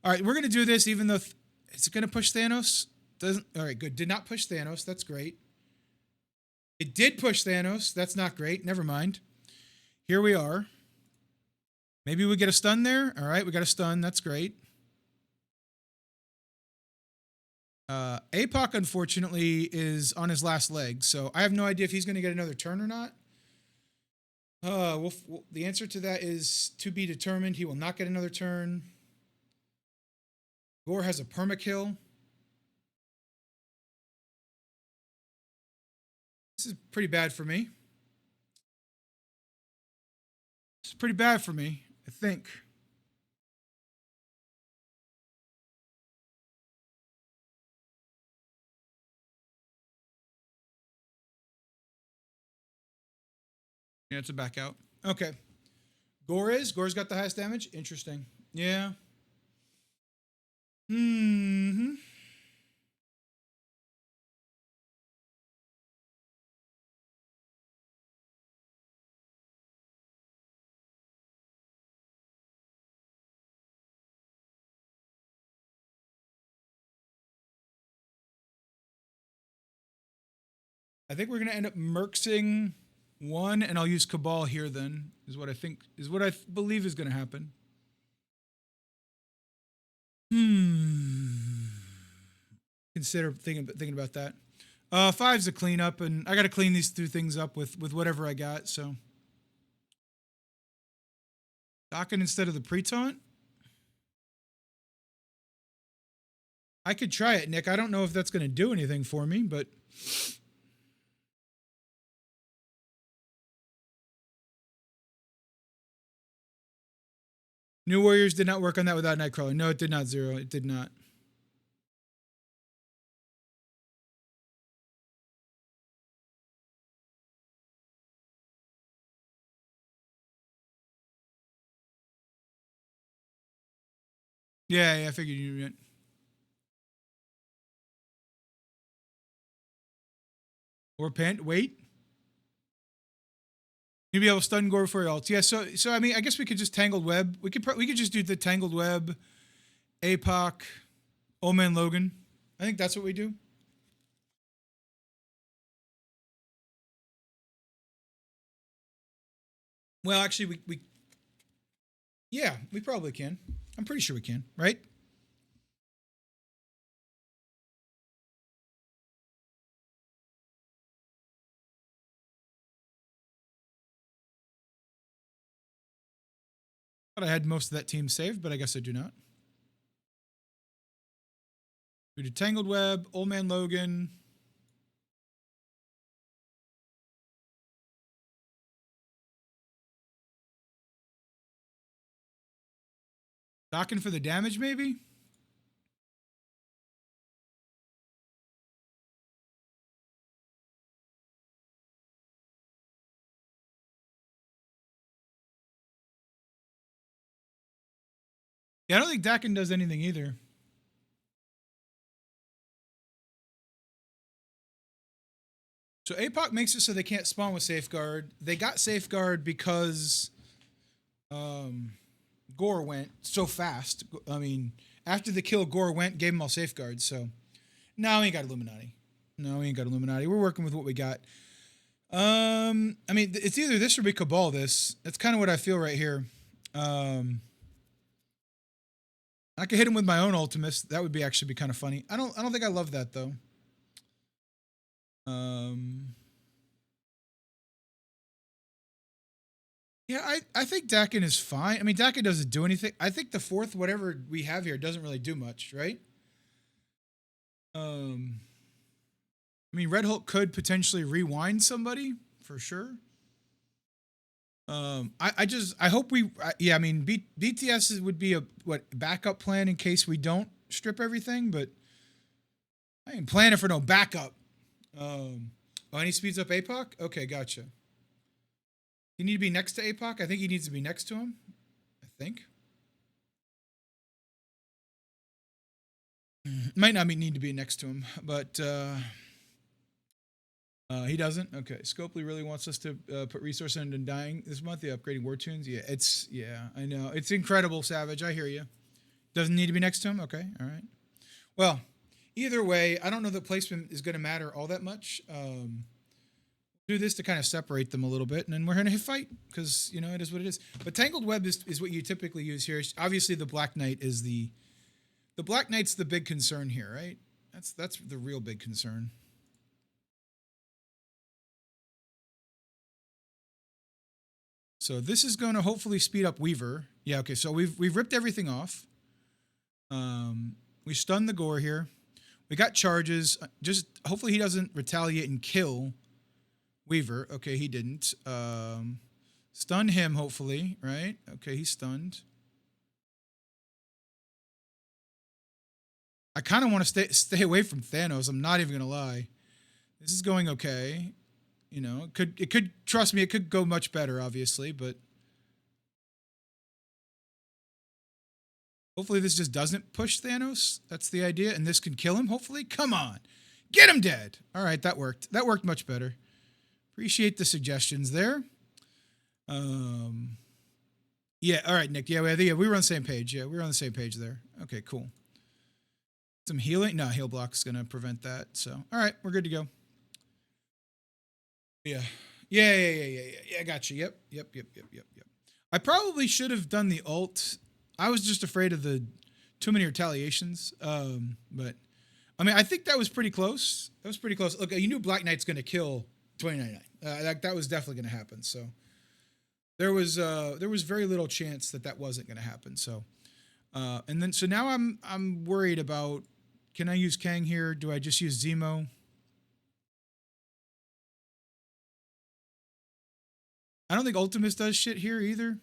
All right, we're gonna do this even though it's gonna push Thanos. Doesn't. All right, good. Did not push Thanos. That's great. It did push Thanos. That's not great. Never mind. Here we are. Maybe we get a stun there. All right, we got a stun. That's great. APOC, unfortunately, is on his last leg, so I have no idea if he's going to get another turn or not. The answer to that is to be determined. He will not get another turn. Gore has a permakill. This is pretty bad for me. It's pretty bad for me, I think. Yeah, it's a back out. Okay. Gore's got the highest damage. Interesting. Yeah. Hmm. I think we're gonna end up mercsing one, and I'll use Cabal here. Then is what I believe is gonna happen. Consider thinking about that. 5's a cleanup, and I got to clean these two things up with whatever I got. So Docking instead of the pre-taunt. I could try it, Nick. I don't know if that's going to do anything for me, but New Warriors did not work on that without Nightcrawler. No, it did not, Zero. It did not. Yeah, I figured you meant. Or wait. You'd be able to stun Gore before your ults. Yeah, so I mean, I guess we could just Tangled Web. We could just do the Tangled Web, APOC, Old Man Logan. I think that's what we do. Well, actually, Yeah, we probably can. I'm pretty sure we can, right? Thought I had most of that team saved, but I guess I do not. We did Tangled Web, Old Man Logan. Docking for the damage, maybe? Yeah, I don't think Dakin does anything either. So APOC makes it so they can't spawn with Safeguard. They got Safeguard because Gore went so fast. I mean, after the kill, Gore went, gave him all Safeguards. So now we ain't got Illuminati. No, we ain't got Illuminati. We're working with what we got. I mean, it's either this or we Cabal this. That's kind of what I feel right here. I could hit him with my own Ultimus. That would be actually be kind of funny. I don't think I love that though. Yeah, I think Dakin is fine. I mean, Dakin doesn't do anything. I think the fourth, whatever we have here, doesn't really do much, right? I mean, Red Hulk could potentially rewind somebody for sure. I hope yeah, I mean, BTS would be a backup plan in case we don't strip everything, but I ain't planning for no backup. Oh, and he speeds up APOC? Okay, gotcha. You need to be next to APOC? I think he needs to be next to him. I think. Might not need to be next to him, but he doesn't. Okay, Scopely really wants us to put resource into dying this month. Yeah, upgrading war tunes. Yeah, I know it's incredible, Savage. I hear you. Doesn't need to be next to him. Okay, all right. Well, either way, I don't know that placement is going to matter all that much. Do this to kind of separate them a little bit, and then we're going to fight because it is what it is. But Tangled Web is what you typically use here. Obviously, the Black Knight is the Black Knight's the big concern here, right? That's the real big concern. So this is going to hopefully speed up Weaver. Yeah, okay. So we've ripped everything off. We stunned the Gore here. We got charges. Just hopefully he doesn't retaliate and kill Weaver. Okay, he didn't. Stun him, hopefully, right? Okay, he's stunned. I kind of want to stay away from Thanos. I'm not even gonna lie. This is going okay. It could trust me. It could go much better, obviously, but hopefully this just doesn't push Thanos. That's the idea, and this can kill him. Hopefully, come on, get him dead. All right, that worked. That worked much better. Appreciate the suggestions there. Yeah, all right, Nick. Yeah, we were on the same page. Yeah, we were on the same page there. Okay, cool. Some healing. No, heal block is gonna prevent that. So, all right, we're good to go. Yeah. Yeah. I got you. Yep. I probably should have done the ult. I was just afraid of the too many retaliations. But I mean, I think that was pretty close. That was pretty close. Look, you knew Black Knight's going to kill 2099. That was definitely going to happen. So there was very little chance that wasn't going to happen. So and then so now I'm worried about, can I use Kang here? Do I just use Zemo? I don't think Ultimus does shit here either.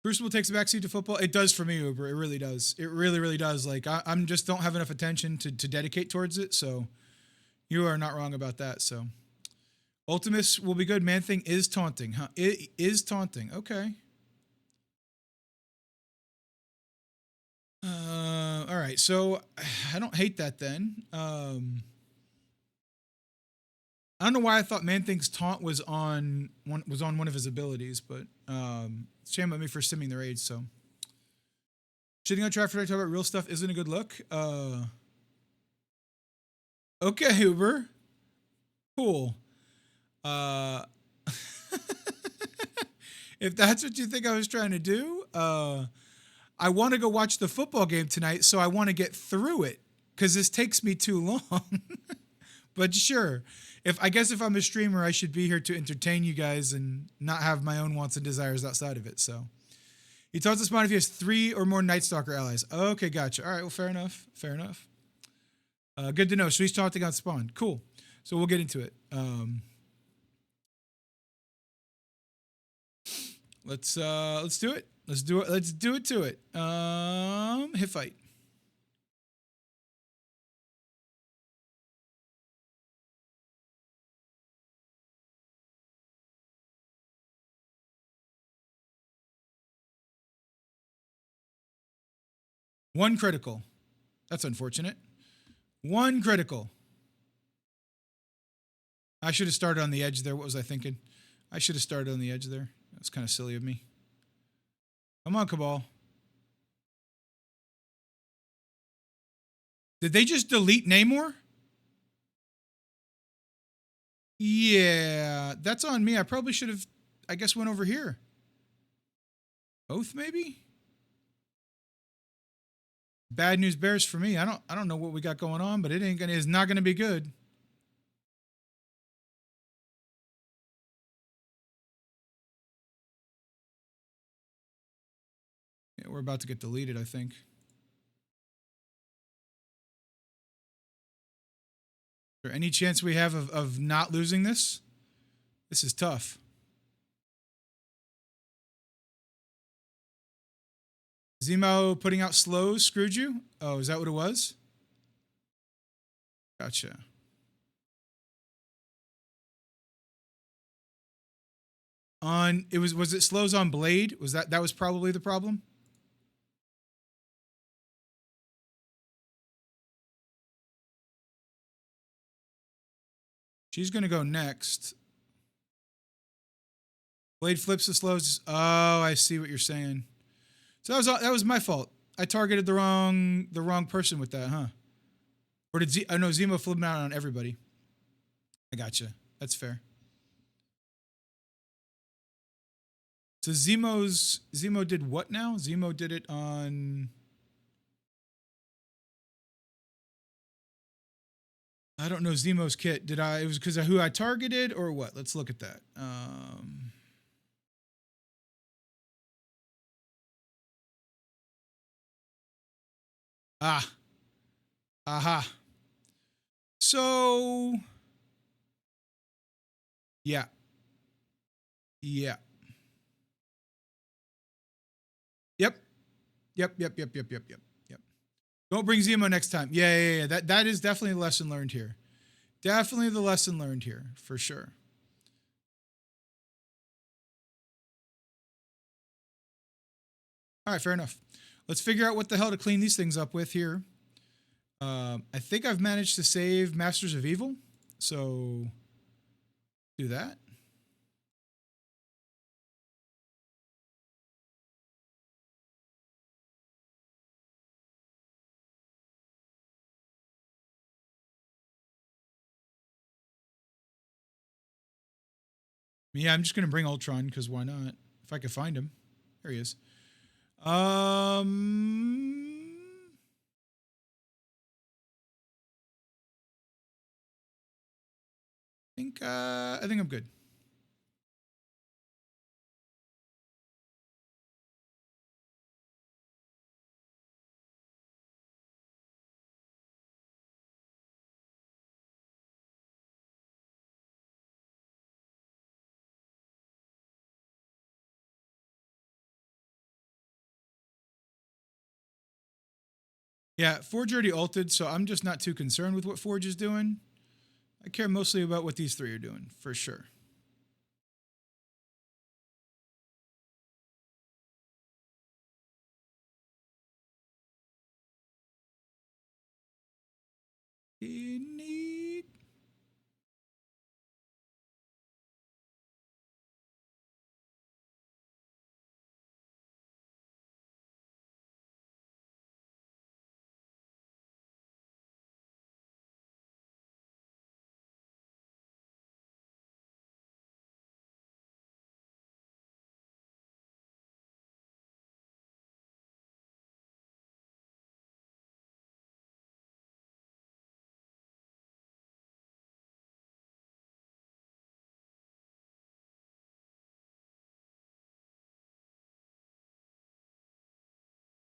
Crucible takes a backseat to football. It does for me, Uber. It really does. It really, really does. Like I'm just don't have enough attention to dedicate towards it. So you are not wrong about that. So Ultimus will be good. Man Thing is taunting, huh? It is taunting. Okay. All right. So I don't hate that then. I I don't know why I thought Man Thing's taunt was on one of his abilities, but shame on me for simming their age. So shitting on Trafford, I talk about real stuff isn't a good look. Okay, Huber, cool. If that's what you think I was trying to do, I want to go watch the football game tonight, so I want to get through it because this takes me too long. But sure, if I'm a streamer, I should be here to entertain you guys and not have my own wants and desires outside of it. So he tells us Spawn if he has 3 or more Night Stalker allies. Okay, gotcha. All right, well, fair enough. Fair enough. Good to know. So he's taunting on Spawn. Cool. So we'll get into it. Let's do it. Let's do it. Let's do it to it. Hit fight. One critical. That's unfortunate. One critical. I should have started on the edge there. What was I thinking? I should have started on the edge there. That's kind of silly of me. Come on, Cabal. Did they just delete Namor? Yeah, that's on me. I probably should have, I guess, went over here. Both, maybe? Bad news bears for me. I don't know what we got going on, but it's not gonna be good. Yeah, we're about to get deleted, I think. Is there any chance we have of not losing this? This is tough. Zemo putting out slows screwed you? Oh, is that what it was? Gotcha. Was it slows on Blade? That was probably the problem? She's gonna go next. Blade flips the slows. Oh, I see what you're saying. So that was my fault. I targeted the wrong person with that, huh? Or did Zemo flip out on everybody? I gotcha. That's fair. So Zemo did what now? Zemo did it on. I don't know Zemo's kit. It was because of who I targeted or what? Let's look at that. Aha. So, yeah. Yep. Don't bring Zemo next time. Yeah. That is definitely the lesson learned here. Definitely the lesson learned here, for sure. All right, fair enough. Let's figure out what the hell to clean these things up with here. I think I've managed to save Masters of Evil, so do that. Yeah, I'm just gonna bring Ultron because why not? If I could find him, there he is. I think I'm good. Yeah, Forge already ulted, so I'm just not too concerned with what Forge is doing. I care mostly about what these three are doing, for sure.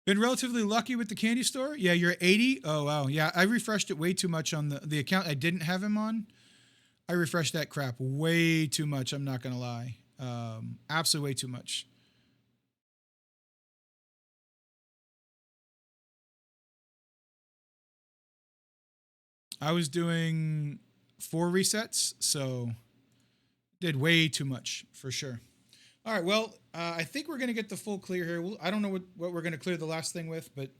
Been relatively lucky with the candy store. Yeah, you're at 80. Oh wow. Yeah, I refreshed it way too much on the account I didn't have him on. I refreshed that crap way too much. I'm not gonna lie. Absolutely way too much. I was doing 4 resets, so did way too much for sure. All right, well, I think we're gonna get the full clear here. I don't know what we're gonna clear the last thing with, but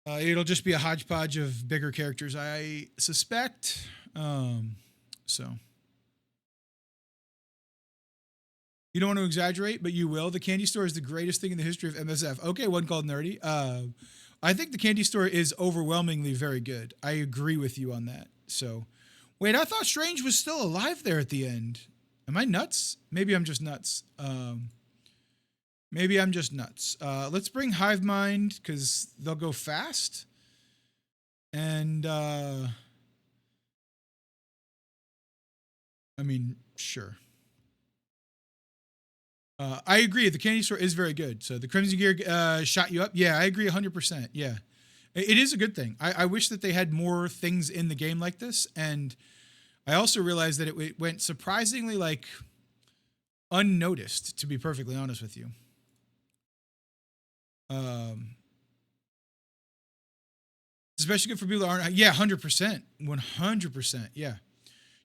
it'll just be a hodgepodge of bigger characters, I suspect. So you don't want to exaggerate, but you will. The candy store is the greatest thing in the history of MSF. Okay, one called Nerdy. I think the candy store is overwhelmingly very good. I agree with you on that. So, wait, I thought Strange was still alive there at the end. Am I nuts? Maybe I'm just nuts. Maybe I'm just nuts. Let's bring Hive Mind because they'll go fast. And I mean, sure. I agree. The candy store is very good. So the Crimson Gear shot you up. Yeah, I agree 100%. Yeah, it is a good thing. I wish that they had more things in the game like this. And I also realized that it went surprisingly like unnoticed, to be perfectly honest with you. Especially good for people that aren't. Yeah, 100%. 100%. Yeah.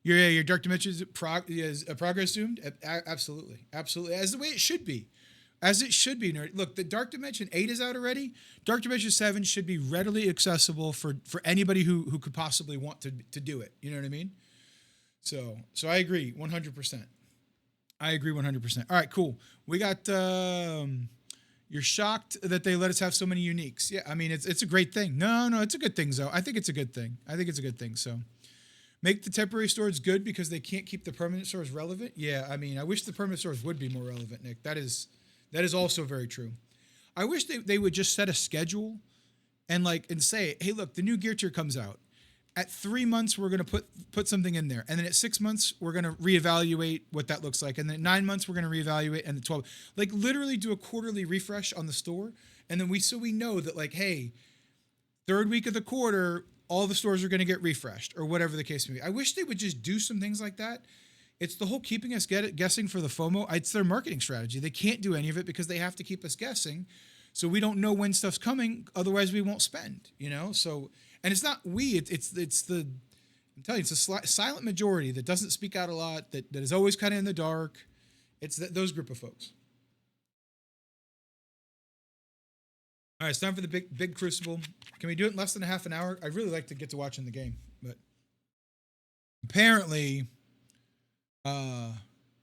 Your Dark Dimension is progress zoomed? Absolutely. Absolutely. As the way it should be. As it should be, nerd. Look, the Dark Dimension 8 is out already. Dark Dimension 7 should be readily accessible for anybody who could possibly want to do it. You know what I mean? So I agree 100%. I agree 100%. All right, cool. We got you're shocked that they let us have so many uniques. Yeah, I mean it's a great thing. No, it's a good thing, though. I think it's a good thing. So make the temporary stores good because they can't keep the permanent stores relevant. Yeah, I mean, I wish the permanent stores would be more relevant, Nick. That is also very true. I wish they would just set a schedule and say, hey, look, the new gear tier comes out. At 3 months, we're going to put something in there. And then at 6 months, we're going to reevaluate what that looks like. And then at 9 months, we're going to reevaluate. And at 12, literally do a quarterly refresh on the store. And then we know that hey, third week of the quarter, all the stores are going to get refreshed or whatever the case may be. I wish they would just do some things like that. It's the whole keeping us guessing for the FOMO. It's their marketing strategy. They can't do any of it because they have to keep us guessing. So we don't know when stuff's coming. Otherwise, we won't spend, So, and it's not it's the, I'm telling you, it's a silent majority that doesn't speak out a lot, that is always kind of in the dark. It's those group of folks. All right, it's time for the big crucible. Can we do it in less than a half an hour? I'd really like to get to watching the game, but apparently, I'm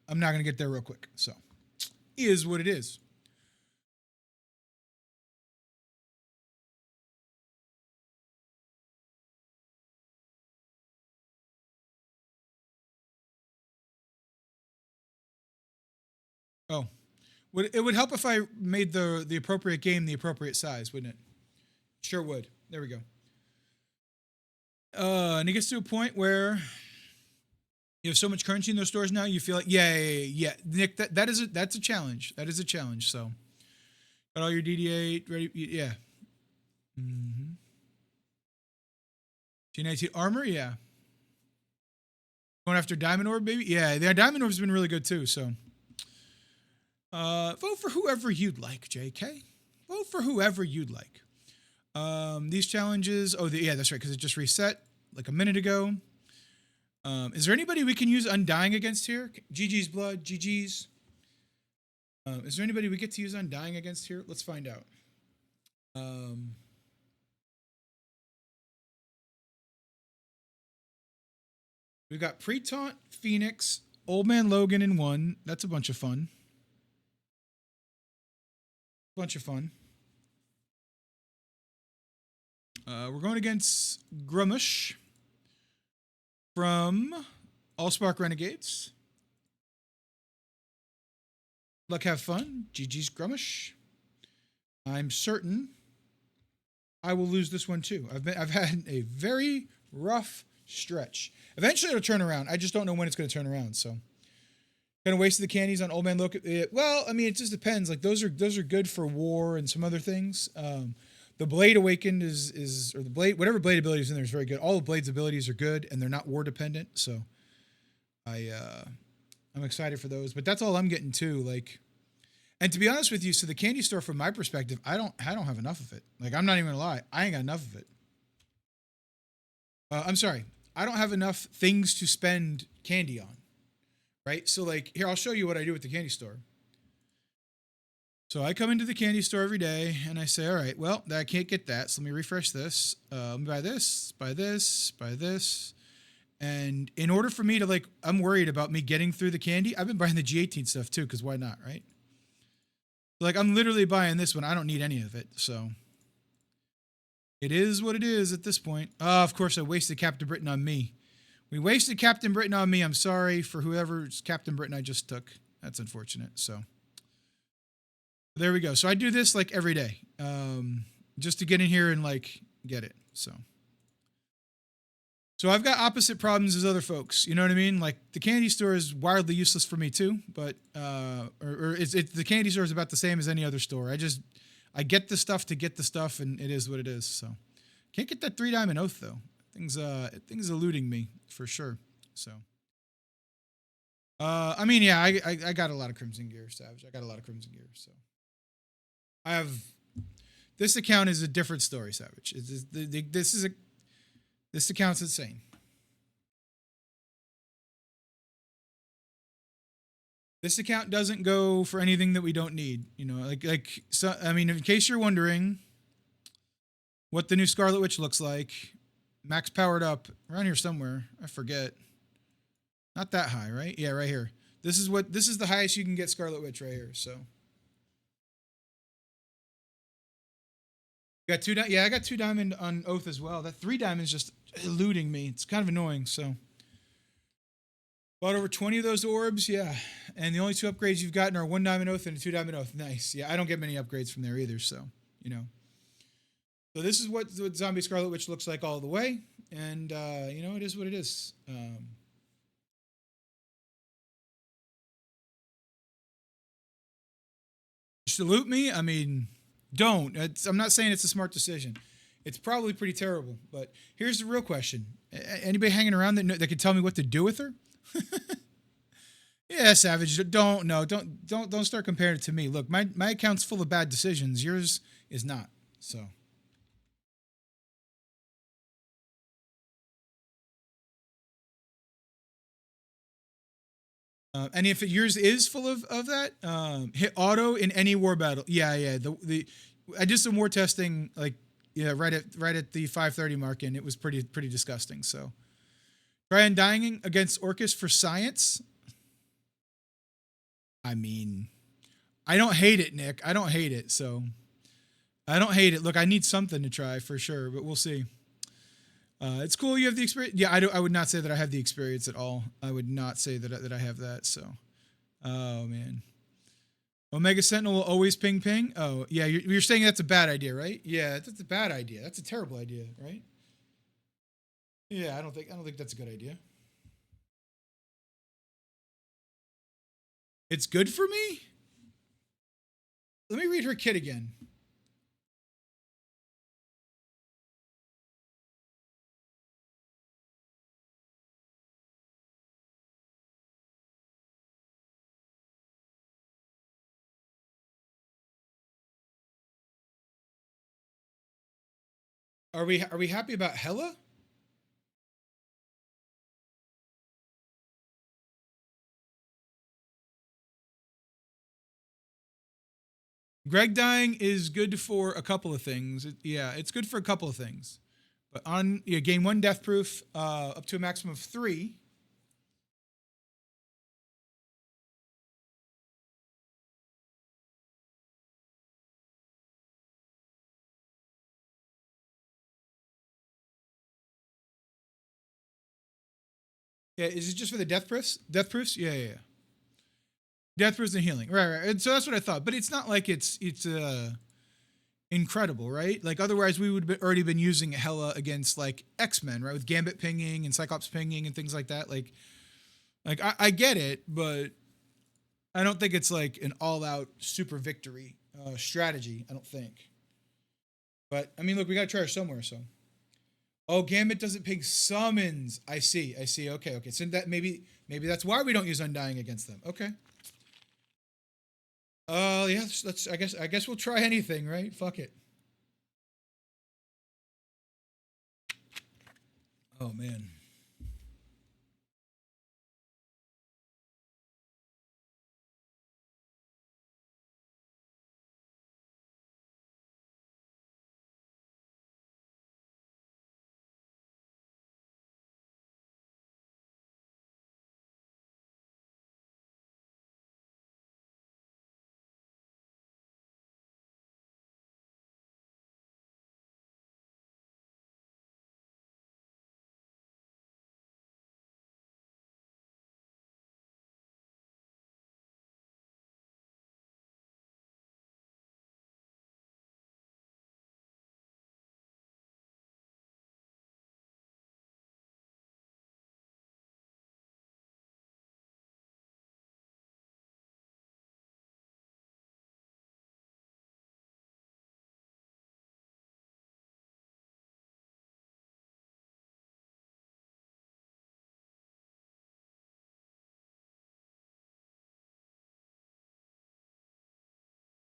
not going to get there real quick. So, is what it is. Oh, it would help if I made the appropriate game the appropriate size, wouldn't it? Sure would. There we go. And it gets to a point where you have so much currency in those stores now, you feel like, yeah. Nick, that's a challenge. That is a challenge. So, got all your DD8 ready? Yeah. Mm-hmm. G19 armor, yeah. Going after Diamond Orb, baby? Yeah, the Diamond Orb's been really good too, so. Vote for whoever you'd like, JK. Vote for whoever you'd like. These challenges, yeah, that's right, because it just reset like a minute ago. Is there anybody we can use Undying against here? GG's blood, GG's. Is there anybody we get to use Undying against here? Let's find out. We've got Pre-Taunt, Phoenix, Old Man Logan in one. That's a bunch of fun. We're going against Grummush from Allspark Renegades. Luck, have fun. GG's Grummush. I'm certain I will lose this one too. I've had a very rough stretch. Eventually it'll turn around. I just don't know when it's going to turn around. So Kind of wasted the candies on Old Man Loki. Well, I mean, it just depends. Like those are good for war and some other things. The Blade Awakened is or the Blade, whatever Blade ability is in there is very good. All of Blade's abilities are good and they're not war dependent. So I'm excited for those. But that's all I'm getting too. Like, and to be honest with you, so the candy store, from my perspective, I don't have enough of it. Like, I'm not even gonna lie, I ain't got enough of it. I'm sorry, I don't have enough things to spend candy on. Right? So like here, I'll show you what I do with the candy store. So I come into the candy store every day and I say, all right, well, I can't get that. So let me refresh this. Let me buy this, buy this, buy this. And in order for me to like, I'm worried about me getting through the candy. I've been buying the G18 stuff too, because why not, right? Like I'm literally buying this one. I don't need any of it. So it is what it is at this point. Of course, I wasted Captain Britain on me. We wasted Captain Britain on me. I'm sorry for whoever's Captain Britain I just took. That's unfortunate. So there we go. So I do this like every day, just to get in here and like get it. So I've got opposite problems as other folks. You know what I mean? Like the candy store is wildly useless for me too, but the candy store is about the same as any other store. I get the stuff to get the stuff, and it is what it is. So can't get that 3 diamond oath though. Things eluding me for sure. So, I mean, yeah, I got a lot of Crimson Gear, Savage. I got a lot of Crimson Gear. So I have, this account is a different story, Savage. This account's insane. This account doesn't go for anything that we don't need, you know, so, I mean, in case you're wondering what the new Scarlet Witch looks like, max powered up around here somewhere. I forget. Not that high, right? Yeah, right here. This is the highest you can get Scarlet Witch right here. So got I got 2 diamond on Oath as well. That 3 diamond is just eluding me. It's kind of annoying. So bought over 20 of those orbs. Yeah. And the only 2 upgrades you've gotten are 1 diamond Oath and a 2 diamond Oath. Nice. Yeah. I don't get many upgrades from there either. So, you know. So this is what Zombie Scarlet Witch looks like all the way. And, you know, it is what it is. Salute me? I mean, don't. I'm not saying it's a smart decision. It's probably pretty terrible. But here's the real question. Anybody hanging around that can tell me what to do with her? Yeah, Savage, don't start comparing it to me. Look, my account's full of bad decisions. Yours is not. So and if yours is full of that, hit auto in any war battle. Yeah. I did some war testing, like, yeah, right at the 530 mark, and it was pretty disgusting. So try undying against Orcus for science. I mean, I don't hate it, Nick. I don't hate it. So I don't hate it. Look, I need something to try for sure, but we'll see. It's cool you have the experience. Yeah, I would not say that I have the experience at all. I would not say that I have that. So, oh man, Omega Sentinel will always ping ping. Oh yeah, you're saying that's a bad idea, right? Yeah, that's a bad idea. That's a terrible idea, right? Yeah, I don't think that's a good idea. It's good for me. Let me read her kit again. Are we happy about Hela? Greg dying is good for a couple of things. It's good for a couple of things. But gain 1 death proof up to a maximum of 3. Yeah, is it just for the death proofs? Death proofs? Yeah. Death proofs and healing. Right. And so that's what I thought. But it's not like it's incredible, right? Like otherwise we would have already been using Hela against like X-Men, right? With Gambit pinging and Cyclops pinging and things like that. Like I get it, but I don't think it's like an all-out super victory strategy. I don't think. But I mean, look, we got to try her somewhere. So, oh, Gambit doesn't ping summons. I see. Okay. So that maybe that's why we don't use Undying against them. Okay. Yeah. Let's. I guess we'll try anything, right? Fuck it. Oh man.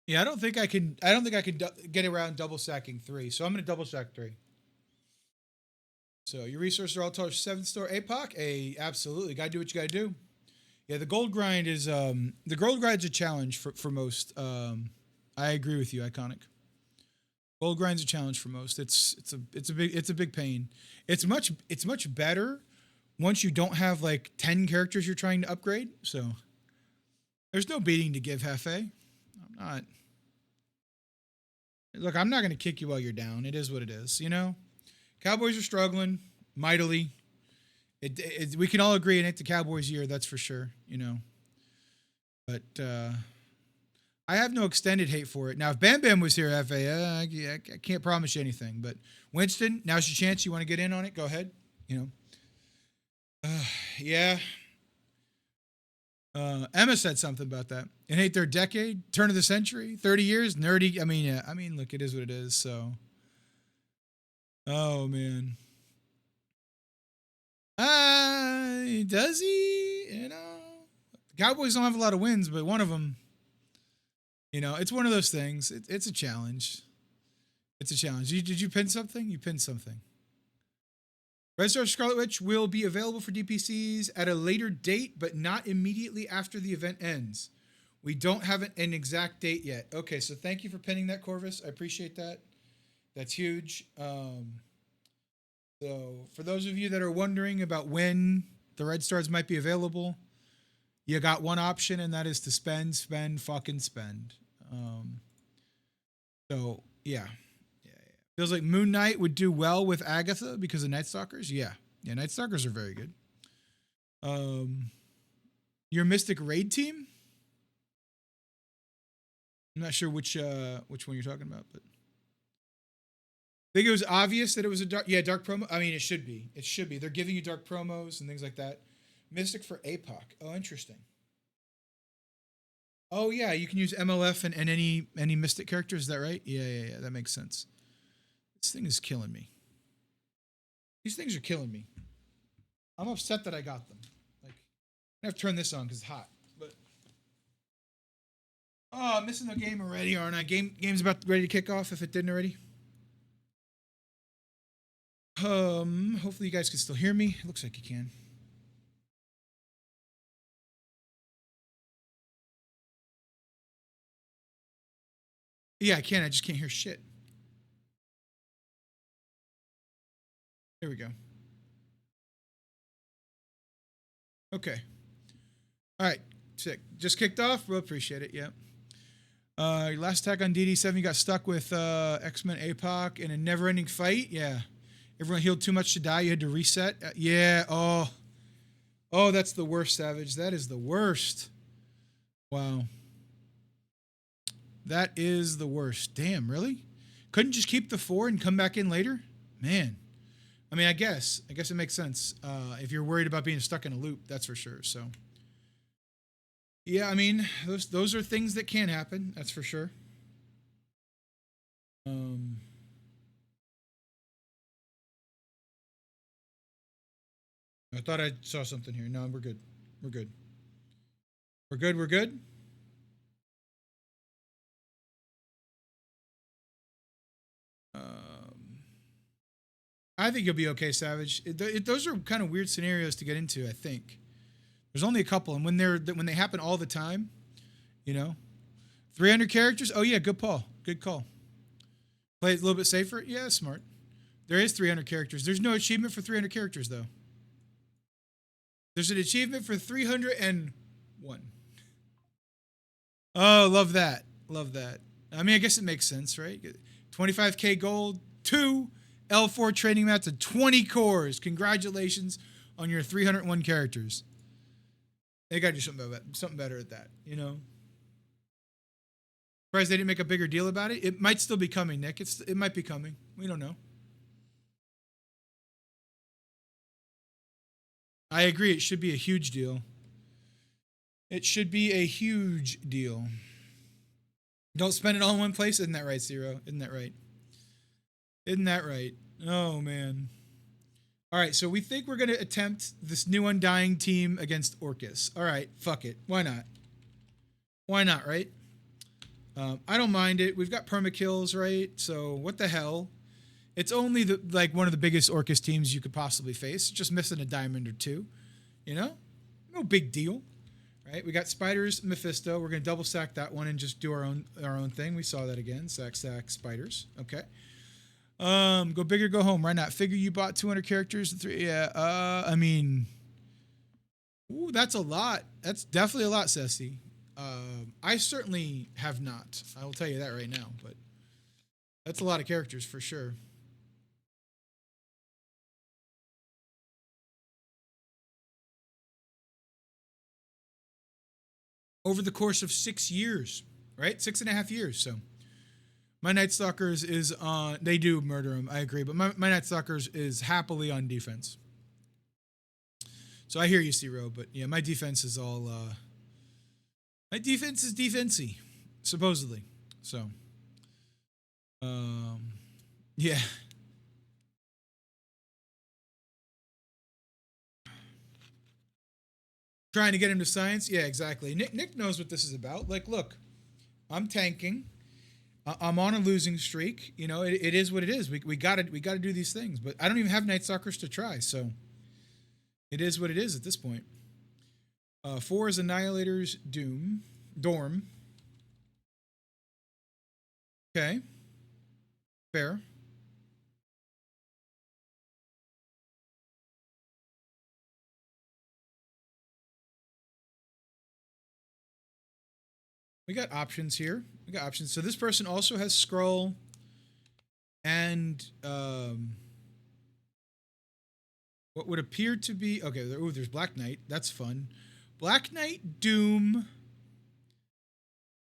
Yeah, I don't think I can. I don't think I can get around double sacking 3. So I'm gonna double sack 3. So your resources are all towards 7th store APOC. Absolutely, gotta do what you gotta do. Yeah, the gold grind is the gold grind's a challenge for most. I agree with you, Iconic. Gold grind's a challenge for most. It's a big pain. It's much better once you don't have like 10 characters you're trying to upgrade. So there's no beating to give, Hefe. I'm not. Look, I'm not going to kick you while you're down. It is what it is, you know? Cowboys are struggling mightily. We can all agree it ain't the Cowboys' year, that's for sure, you know? But I have no extended hate for it. Now, if Bam Bam was here, FA, I can't promise you anything. But Winston, now's your chance. You want to get in on it? Go ahead. You know? Yeah. Emma said something about that. It ain't their decade, turn of the century, 30 years, nerdy. I mean, yeah. I mean, look, it is what it is. So, oh man. Does he? You know, the Cowboys don't have a lot of wins, but one of them. You know, it's one of those things. It's a challenge. It's a challenge. Did you pin something? You pinned something. Red Star Scarlet Witch will be available for DPCs at a later date, but not immediately after the event ends. We don't have an exact date yet. Okay, so thank you for pinning that, Corvus. I appreciate that. That's huge. So for those of you that are wondering about when the Red Stars might be available, you got one option, and that is to spend. So yeah. Feels like Moon Knight would do well with Agatha because of Night Stalkers. Yeah, Night Stalkers are very good. Your Mystic Raid team? I'm not sure which one you're talking about, but I think it was obvious that it was a dark promo. I mean, it should be. It should be. They're giving you dark promos and things like that. Mystic for APOC. Oh, interesting. Oh yeah, you can use MLF and any Mystic characters. Is that right? Yeah. That makes sense. This thing is killing me. These things are killing me. I'm upset that I got them. Like, I have to turn this on because it's hot. But I'm missing the game already, aren't I? Game's about ready to kick off if it didn't already. Hopefully you guys can still hear me. It looks like you can. Yeah, I can. I just can't hear shit. Here we go. Okay. All right. Sick. Just kicked off. We'll appreciate it. Yep. Your last attack on DD7, you got stuck with X-Men APOC in a never-ending fight. Yeah. Everyone healed too much to die. You had to reset. Yeah. Oh, that's the worst, Savage. That is the worst. Wow. That is the worst. Damn, really? Couldn't just keep the 4 and come back in later? Man. I mean, I guess it makes sense. If you're worried about being stuck in a loop, that's for sure. So, Yeah, I mean, those are things that can happen. That's for sure. Um, I thought I saw something here. No, we're good. We're good. We're good. We're good. Um, I think you'll be okay, Savage. Those are kind of weird scenarios to get into. I think there's only a couple, and when they happen all the time, you know, 300 characters. Oh yeah, good call. Good call. Play it a little bit safer. Yeah, smart. There is 300 characters. There's no achievement for 300 characters though. There's an achievement for 301. Oh, love that. Love that. I mean, I guess it makes sense, right? 25k gold, 2 L4 training mats, and 20 cores. Congratulations on your 301 characters. They got to do something better at that, you know? Surprised they didn't make a bigger deal about it. It might still be coming, Nick. It might be coming. We don't know. I agree. It should be a huge deal. It should be a huge deal. Don't spend it all in one place. Isn't that right, Zero? Isn't that right? Isn't that right? Oh, man. All right, so we think we're going to attempt this new Undying team against Orcus. All right, fuck it. Why not? Why not, right? I don't mind it. We've got permakills, right? So what the hell? It's only one of the biggest Orcus teams you could possibly face. Just missing a diamond or two, you know? No big deal, right? We got Spiders, Mephisto. We're gonna double stack that one and just do our own thing. We saw that again. Stack Spiders. Okay. Go big or go home. Why not? Figure you bought 200 characters. Yeah. I mean, ooh, that's a lot. That's definitely a lot, Ceci. I certainly have not. I will tell you that right now. But that's a lot of characters for sure. Over the course of 6 years, right? 6.5 years. So my Night Stalkers is on. They do murder him. I agree, but my Night Stalkers is happily on defense. So I hear you, Zero, but yeah, my defense is all. My defense is defensy, supposedly. So, yeah. Trying to get him to science? Yeah, exactly. Nick knows what this is about. Like, look, I'm tanking. I'm on a losing streak. You know, it is what it is. We gotta do these things. But I don't even have Night Stalkers to try, so it is what it is at this point. 4 is Annihilator's Dorm. Okay. Fair. We got options here. We got options. So this person also has Skrull and what would appear to be okay. There's Black Knight. That's fun. Black Knight, Doom.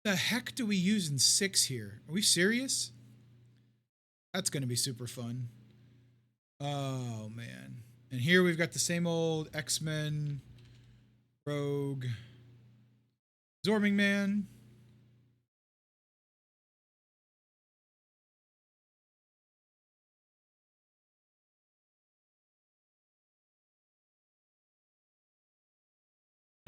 The heck do we use in 6 here? Are we serious? That's gonna be super fun. Oh man. And here we've got the same old X-Men, Rogue, Zorming Man.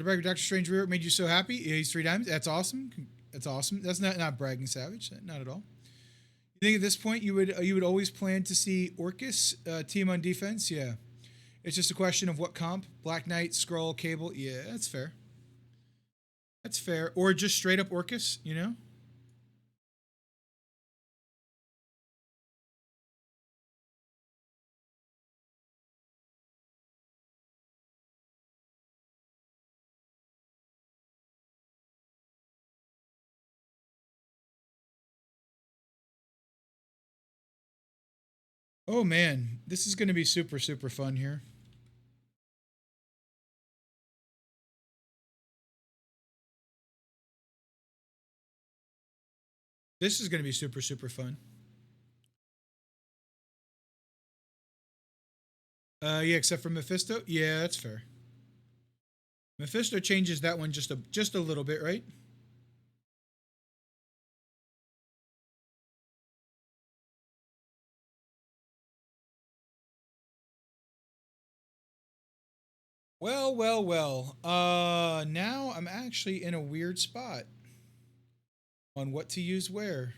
Doctor Strange rework made you so happy? Yeah, he's 3 diamonds. That's awesome. That's awesome. That's not bragging, Savage. Not at all. You think at this point you would always plan to see Orcus team on defense? Yeah. It's just a question of what comp. Black Knight, Skrull, Cable. Yeah, that's fair. That's fair. Or just straight up Orcus, you know? Oh man, this is going to be super, super fun here. This is going to be super, super fun. Yeah, except for Mephisto. Yeah, that's fair. Mephisto changes that one just a little bit, right? Well, well, well. Now I'm actually in a weird spot on what to use where.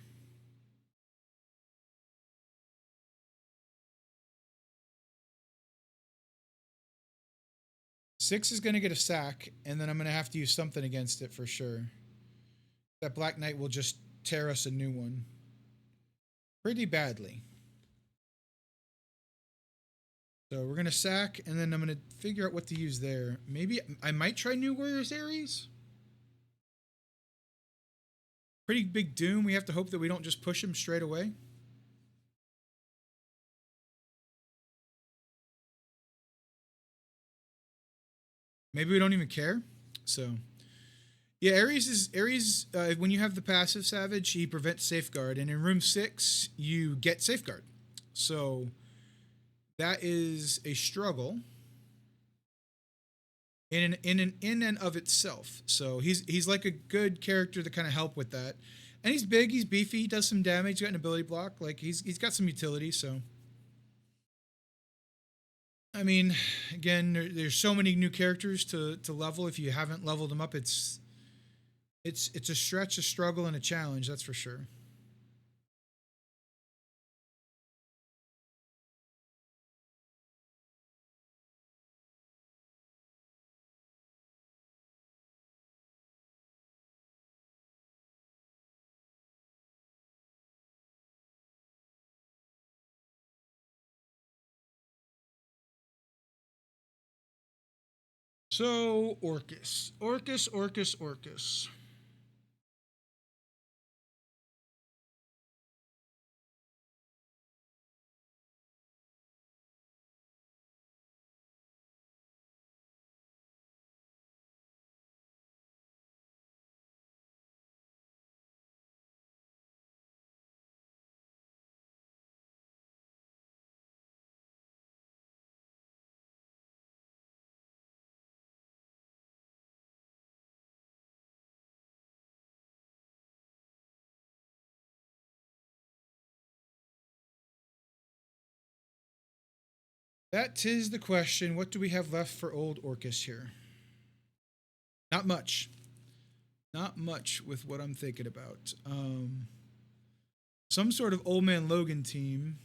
Six is going to get a sack, and then I'm going to have to use something against it for sure. That Black Knight will just tear us a new one. Pretty badly. So we're going to sack, and then I'm going to figure out what to use there. Maybe I might try New Warriors Ares. Pretty big doom. We have to hope that we don't just push him straight away. Maybe we don't even care. So, yeah, Ares. When you have the passive Savage, he prevents Safeguard, and in room 6 you get Safeguard. So that is a struggle in and of itself. So he's like a good character to kind of help with that, and he's big, he's beefy, he does some damage, he's got an ability block, like he's got some utility. So. I mean, again, there's so many new characters to level. If you haven't leveled them up, it's a stretch, a struggle, and a challenge. That's for sure. So Orcus. That is the question. What do we have left for old Orcus here? Not much. Not much with what I'm thinking about. Some sort of Old Man Logan team.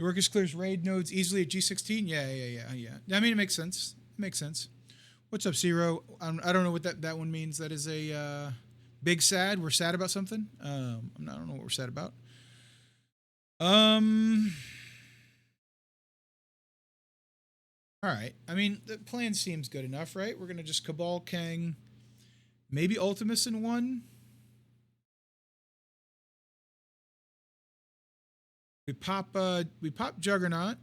Orcus clears raid nodes easily at G16. Yeah. I mean, it makes sense. It makes sense. What's up, Zero? I don't know what that one means. That is a big sad. We're sad about something. I don't know what we're sad about. All right. I mean, the plan seems good enough, right? We're gonna just Cabal Kang, maybe Ultimus in one. We pop Juggernaut.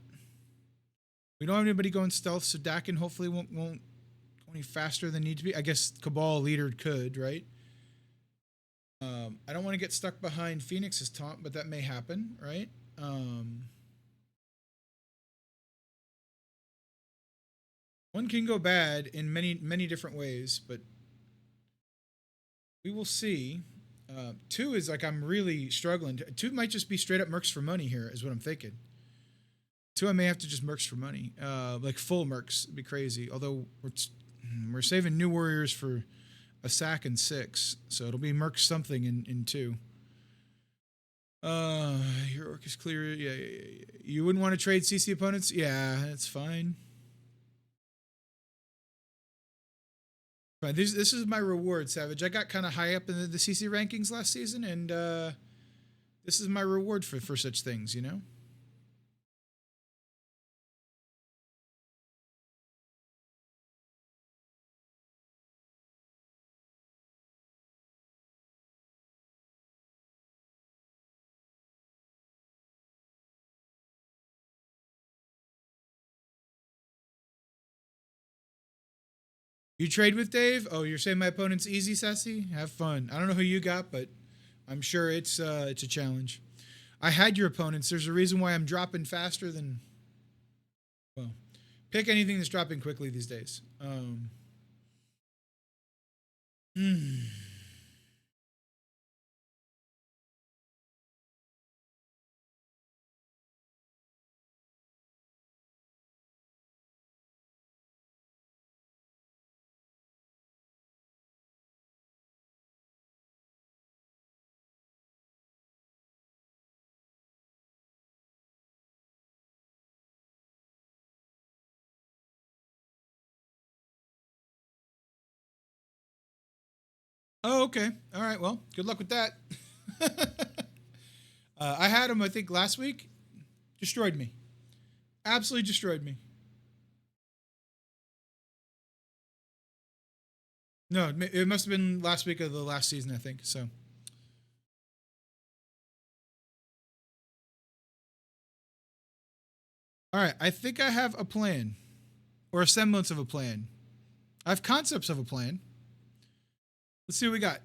We don't have anybody going stealth, so Dakin hopefully won't go any faster than need to be. I guess Cabal leader could, right? I don't want to get stuck behind Phoenix's taunt, but that may happen, right? One can go bad in many different ways, but we will see. 2 is like I'm really struggling. 2 might just be straight up mercs for money here, is what I'm thinking. 2 I may have to just mercs for money, like full mercs. It'd be crazy. Although we're saving New Warriors for a sack in 6, so it'll be merc something in 2. Your orc is clear. Yeah. You wouldn't want to trade CC opponents? Yeah, that's fine. Fine. This is my reward, Savage. I got kind of high up in the CC rankings last season, and this is my reward for such things, you know? You trade with Dave? Oh, you're saying my opponent's easy, Sassy? Have fun. I don't know who you got, but I'm sure it's a challenge. I had your opponents. There's a reason why I'm dropping faster than... Well, pick anything that's dropping quickly these days. Hmm. Oh, okay. All right. Well, good luck with that. I had him, I think, last week. Destroyed me. Absolutely destroyed me. No, it must have been last week of the last season, I think. So. All right. I think I have a plan, or a semblance of a plan. I have concepts of a plan. Let's see what we got.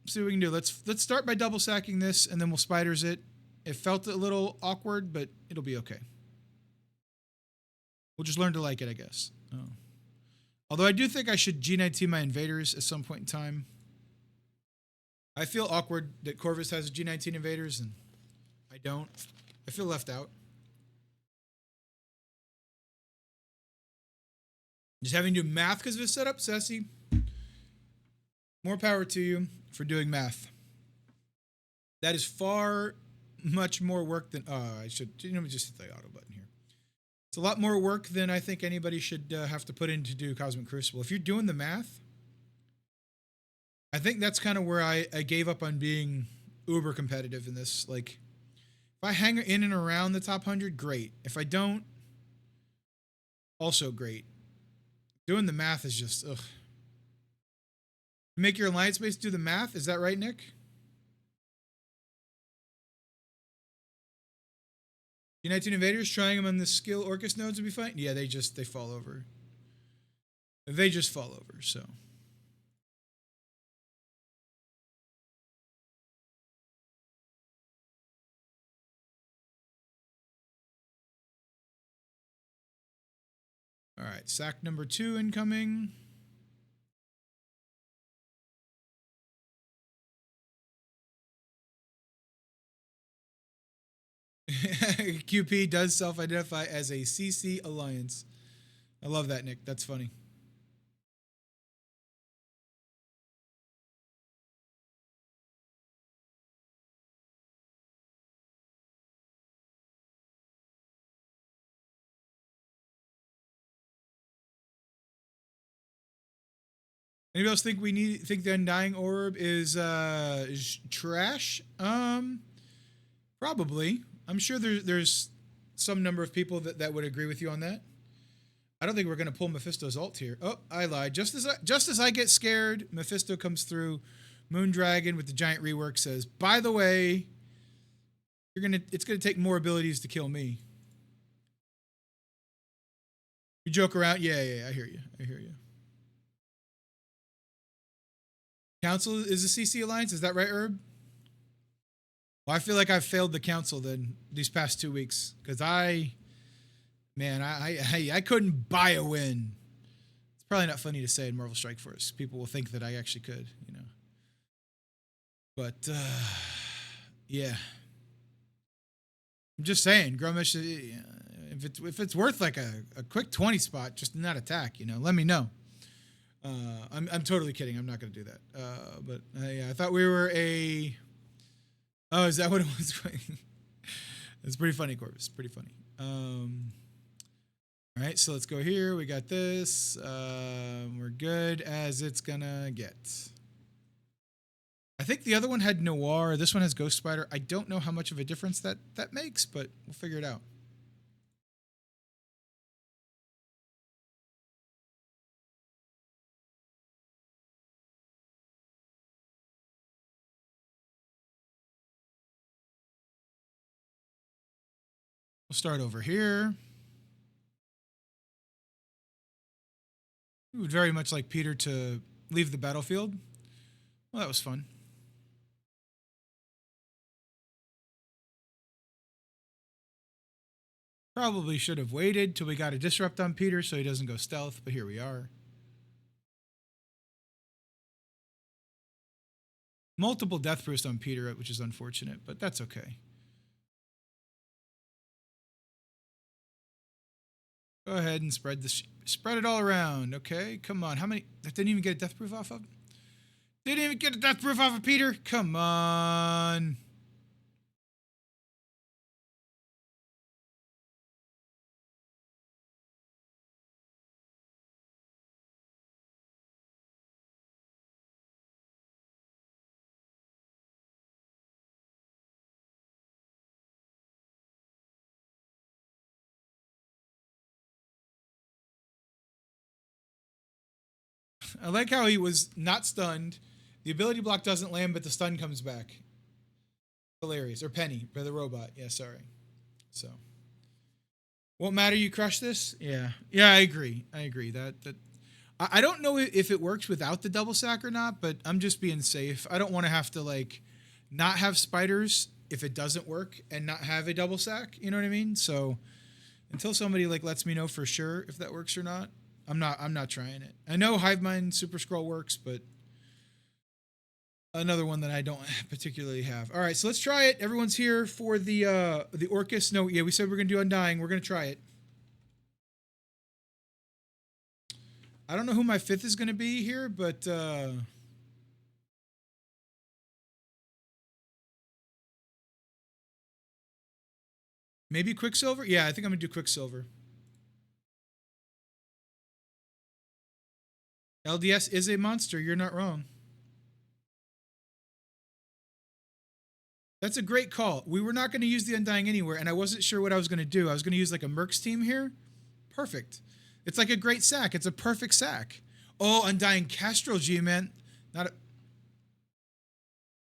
Let's see what we can do. Let's start by double sacking this, and then we'll spiders it. It felt a little awkward, but it'll be okay. We'll just learn to like it, I guess. Oh. Although I do think I should G19 my invaders at some point in time. I feel awkward that Corvus has a G19 invaders, and I don't. I feel left out. Just having to do math because of his setup, Sassy. More power to you for doing math. That is far much more work than... I should... Let me just hit the auto button here. It's a lot more work than I think anybody should have to put in to do Cosmic Crucible. If you're doing the math, I think that's kind of where I gave up on being uber competitive in this. Like, if I hang in and around the top 100, great. If I don't, also great. Doing the math is just, ugh. Make your alliance base do the math? Is that right, Nick? G19 invaders, trying them on the skill Orcus nodes would be fine? Yeah, they fall over. They just fall over, so. All right, sack number 2 incoming. QP does self-identify as a CC Alliance. I love that, Nick. That's funny. Anybody else think think the Undying Orb is trash? Probably. I'm sure there's some number of people that would agree with you on that. I don't think we're gonna pull Mephisto's ult here. Oh, I lied. Just as I get scared, Mephisto comes through. Moondragon with the giant rework says, "By the way, it's gonna take more abilities to kill me." You joke around, yeah. I hear you. Council is a CC Alliance, is that right, Herb? Well, I feel like I've failed the council then these past 2 weeks because I couldn't buy a win. It's probably not funny to say in Marvel Strike Force. People will think that I actually could, you know. But yeah, I'm just saying, Grumish. If it's worth like a quick 20 spot, just not attack, you know. Let me know. I'm totally kidding. I'm not going to do that. But yeah, I thought we were a... Oh, is that what it was? It's pretty funny, Corvus. Pretty funny. All right, so let's go here. We got this. We're good as it's going to get. I think the other one had Noir. This one has Ghost Spider. I don't know how much of a difference that makes, but we'll figure it out. We'll start over here. We would very much like Peter to leave the battlefield. Well, that was fun. Probably should have waited till we got a disrupt on Peter so he doesn't go stealth, but here we are. Multiple death proofs on Peter, which is unfortunate, but that's okay. Go ahead and spread it all around, okay? Come on, how many? That didn't even get a death proof off of? Didn't even get a death proof off of Peter? Come on. I like how he was not stunned. The ability block doesn't land, but the stun comes back. Hilarious. Or Penny, for the robot. Yeah, sorry. So. Won't matter you crush this? Yeah. Yeah, I agree. I don't know if it works without the double sack or not, but I'm just being safe. I don't want to have to, like, not have spiders if it doesn't work and not have a double sack. You know what I mean? So until somebody, like, lets me know for sure if that works or not, I'm not trying it. I know Hivemind Super Scroll works, but another one that I don't particularly have. All right, so let's try it. Everyone's here for the Orcus. No, yeah, we said we're gonna do Undying. We're gonna try it. I don't know who my 5th is gonna be here, but maybe Quicksilver. Yeah, I think I'm gonna do Quicksilver. LDS is a monster. You're not wrong. That's a great call. We were not going to use the Undying anywhere, and I wasn't sure what I was going to do. I was going to use like a Mercs team here. Perfect. It's like a great sack. It's a perfect sack. Oh, Undying Castrol G-Man. Not a...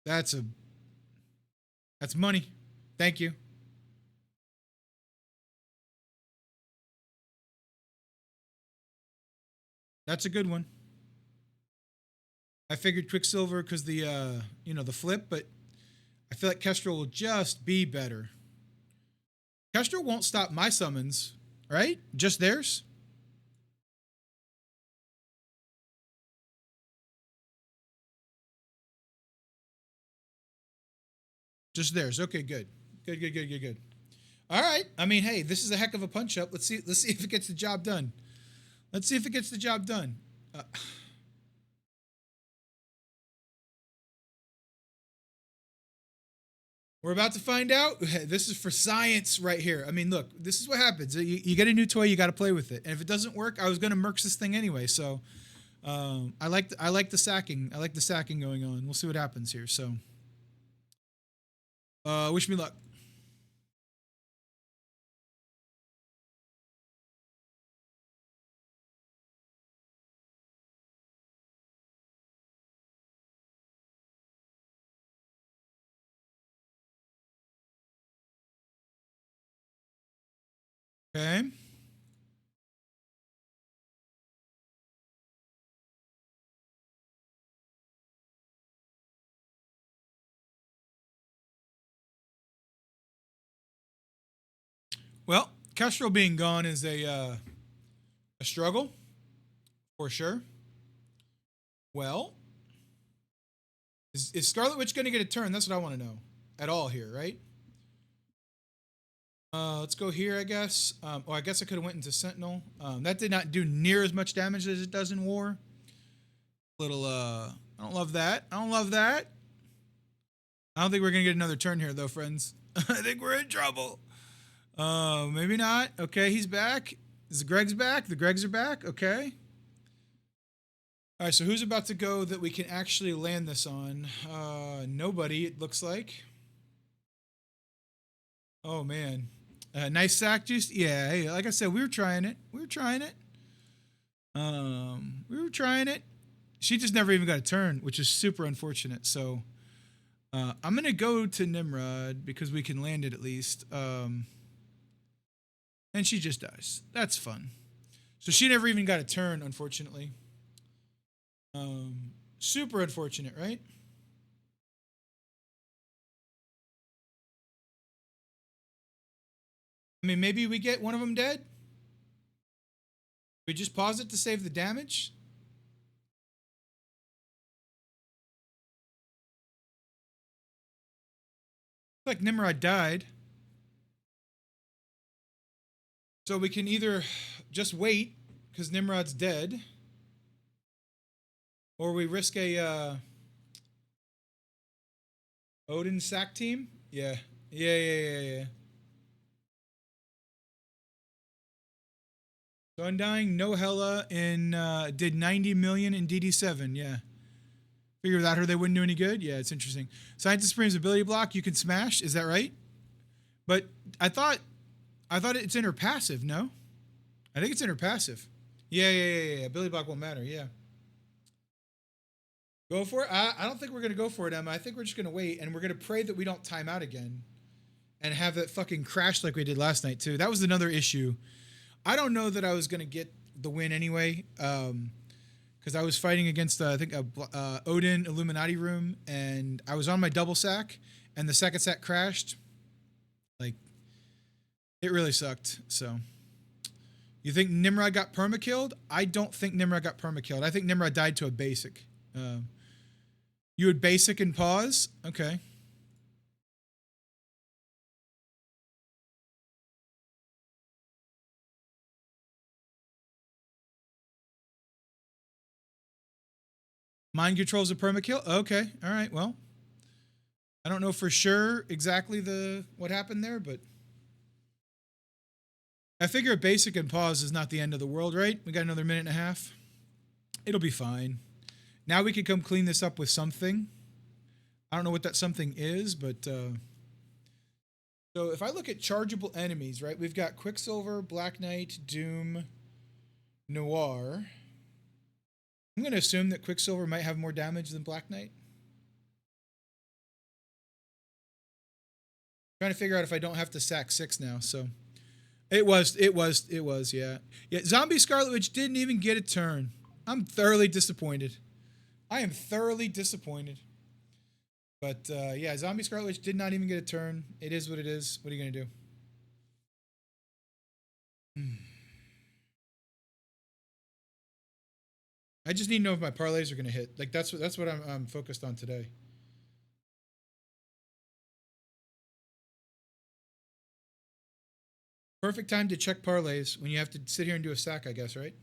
That's money. Thank you. That's a good one. I figured Quicksilver because the the flip, but I feel like Kestrel will just be better. Kestrel won't stop my summons, right? Just theirs. Just theirs. Okay, good. Good. All right. I mean, hey, this is a heck of a punch up. Let's see if it gets the job done. We're about to find out. This is for science right here. I mean, look, this is what happens. You get a new toy, you got to play with it. And if it doesn't work, I was going to Mercs this thing anyway. So I like the sacking. I like the sacking going on. We'll see what happens here. So wish me luck. Okay. Well, Kestrel being gone is a struggle for sure. Well, is Scarlet Witch going to get a turn? That's what I want to know at all here, right? Let's go here, I guess. I guess I could have went into Sentinel. That did not do near as much damage as it does in War. Little, I don't love that. I don't think we're going to get another turn here, though, friends. I think we're in trouble. Maybe not. Okay, he's back. Is Greg's back? The Gregs are back. Okay. All right, so who's about to go that we can actually land this on? Nobody, it looks like. Oh, man. Nice sack juice. Yeah, hey, like I said, we were trying it. She just never even got a turn, which is super unfortunate. So I'm going to go to Nimrod because we can land it at least. And she just dies. That's fun. So she never even got a turn, unfortunately. Super unfortunate, right? I mean, maybe we get one of them dead. We just pause it to save the damage. Like Nimrod died. So we can either just wait because Nimrod's dead, or we risk a Odin sack team. Yeah. Yeah. So Undying, no Hella, and did 90 million in DD7. Yeah. Figure without her they wouldn't do any good. Yeah, it's interesting. Scientist Supreme's ability block you can smash. Is that right? But I thought it's in her passive. No, I think it's in her passive. Yeah. Ability block won't matter. Yeah. Go for it. I don't think we're gonna go for it, Emma. I think we're just gonna wait and we're gonna pray that we don't time out again, and have it fucking crash like we did last night too. That was another issue. I don't know that I was gonna get the win anyway. Because I was fighting against I think a Odin Illuminati room, and I was on my double sack, and the second sack crashed. Like, it really sucked. So, you think Nimrod got perma-killed? I don't think Nimrod got perma-killed. I think Nimrod died to a basic. You would basic and pause? Okay. Mind controls a perma-kill? Okay. All right. Well, I don't know for sure exactly what happened there, but I figure a basic and pause is not the end of the world, right? We got another minute and a half. It'll be fine. Now we can come clean this up with something. I don't know what that something is, but so if I look at chargeable enemies, right? We've got Quicksilver, Black Knight, Doom, Noir. I'm going to assume that Quicksilver might have more damage than Black Knight. Trying to figure out if I don't have to sack 6 now. So it was, yeah. Yeah, Zombie Scarlet Witch didn't even get a turn. I'm thoroughly disappointed. I am thoroughly disappointed. But yeah, Zombie Scarlet Witch did not even get a turn. It is what it is. What are you going to do? I just need to know if my parlays are going to hit. Like that's what I'm focused on today. Perfect time to check parlays when you have to sit here and do a sack, I guess, right?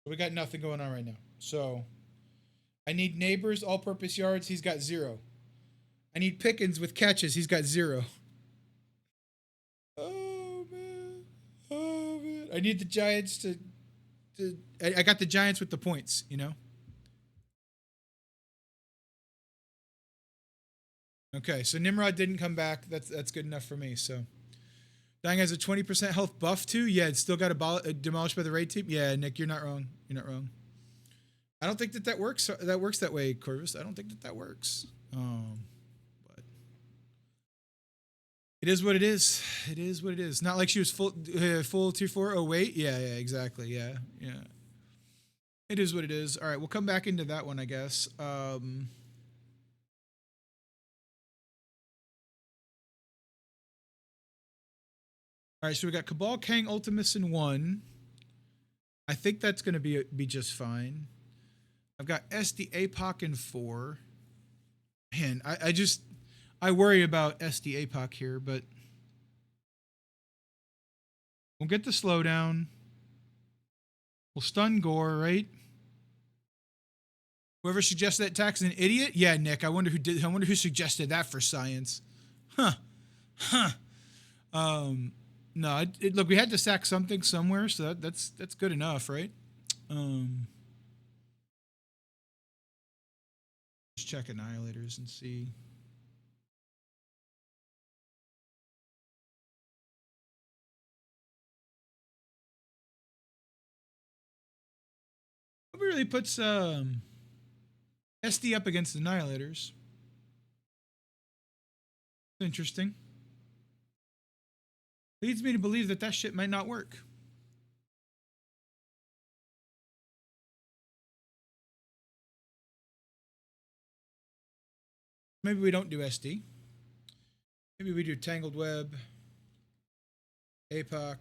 We got nothing going on right now. So I need Neighbors, all-purpose yards. He's got 0. I need Pickens with catches. He's got 0. Oh man. Oh man. I need the Giants to I got the Giants with the points, you know? Okay, so Nimrod didn't come back. That's good enough for me. So Dying has a 20% health buff too. Yeah, it's still got demolished by the raid team. Yeah, Nick, you're not wrong. You're not wrong. I don't think that works. That works that way, Corvus. I don't think that works. But it is what it is. It is what it is. Not like she was full tier 4. Oh wait, yeah, exactly. Yeah. It is what it is. All right, we'll come back into that one, I guess. All right, so we got Cabal, Kang, Ultimus in 1. I think that's going to be just fine. I've got SD APOC in 4. Man, I worry about SD APOC here, but we'll get the slowdown. We'll stun Gore, right? Whoever suggested that attack's an idiot? Yeah, Nick. I wonder who suggested that for science. Huh. No, look, we had to sack something somewhere, so that's good enough, right? Just check Annihilators and see. Nobody really puts SD up against Annihilators. Interesting. Leads me to believe that that shit might not work. Maybe we don't do SD. Maybe we do Tangled Web, APOC.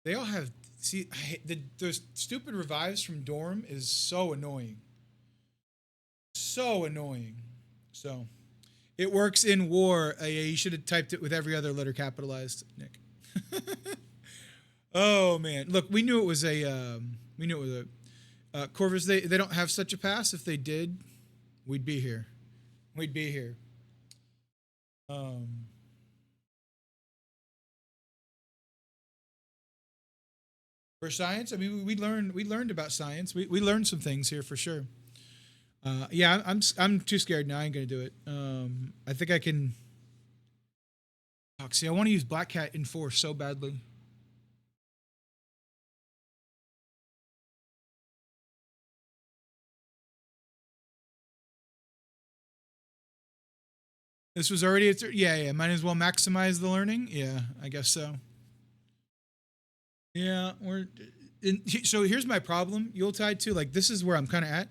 They all have, see, those stupid revives from Dorm is so annoying. So annoying. So, it works in war. Yeah, you should have typed it with every other letter capitalized, Nick. Oh man, look, we knew it was a, Corvus. They don't have such a pass. If they did, we'd be here. We'd be here. For science, I mean, we learned about science. We learned some things here for sure. Yeah, I'm too scared now. I ain't gonna do it. I think I can. Oh, see, I want to use Black Cat in 4 so badly. This was already, yeah. Might as well maximize the learning. Yeah, I guess so. Yeah, so here's my problem, Yuletide too. Like this is where I'm kind of at.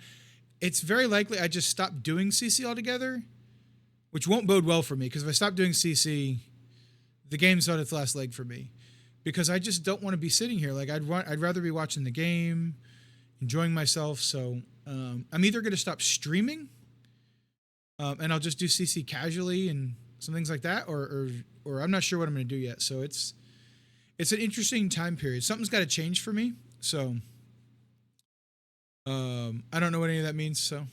It's very likely I just stopped doing CC altogether, which won't bode well for me because if I stop doing CC, the game's on its last leg for me. Because I just don't want to be sitting here. Like I'd rather be watching the game, enjoying myself. So I'm either going to stop streaming. And I'll just do CC casually and some things like that, or I'm not sure what I'm going to do yet. So it's an interesting time period. Something's got to change for me. So I don't know what any of that means. So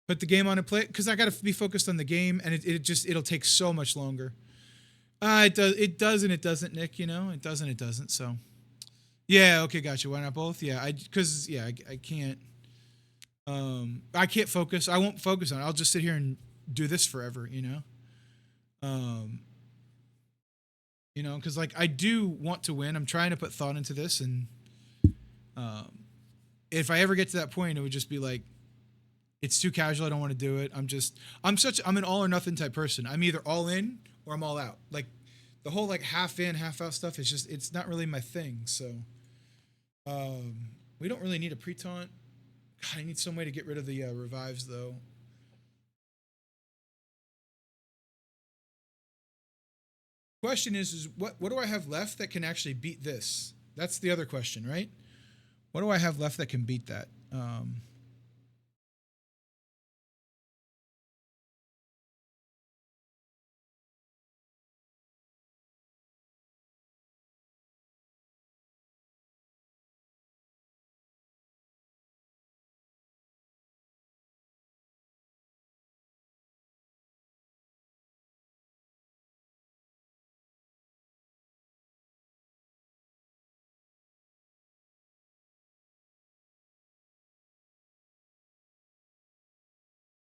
put the game on and play because I got to be focused on the game, and it'll take so much longer. It does and it doesn't, Nick. You know, it does and it doesn't. So yeah, okay, gotcha. Why not both? Yeah, I can't. I can't focus. I won't focus on it. I'll just sit here and do this forever, you know? Because like I do want to win. I'm trying to put thought into this, and if I ever get to that point, it would just be like, it's too casual. I don't want to do it. I'm an all or nothing type person. I'm either all in or I'm all out. Like the whole like half in, half out stuff is just, it's not really my thing. So we don't really need a pre-taunt. God, I need some way to get rid of the revives, though. Question is what do I have left that can actually beat this? That's the other question, right? What do I have left that can beat that?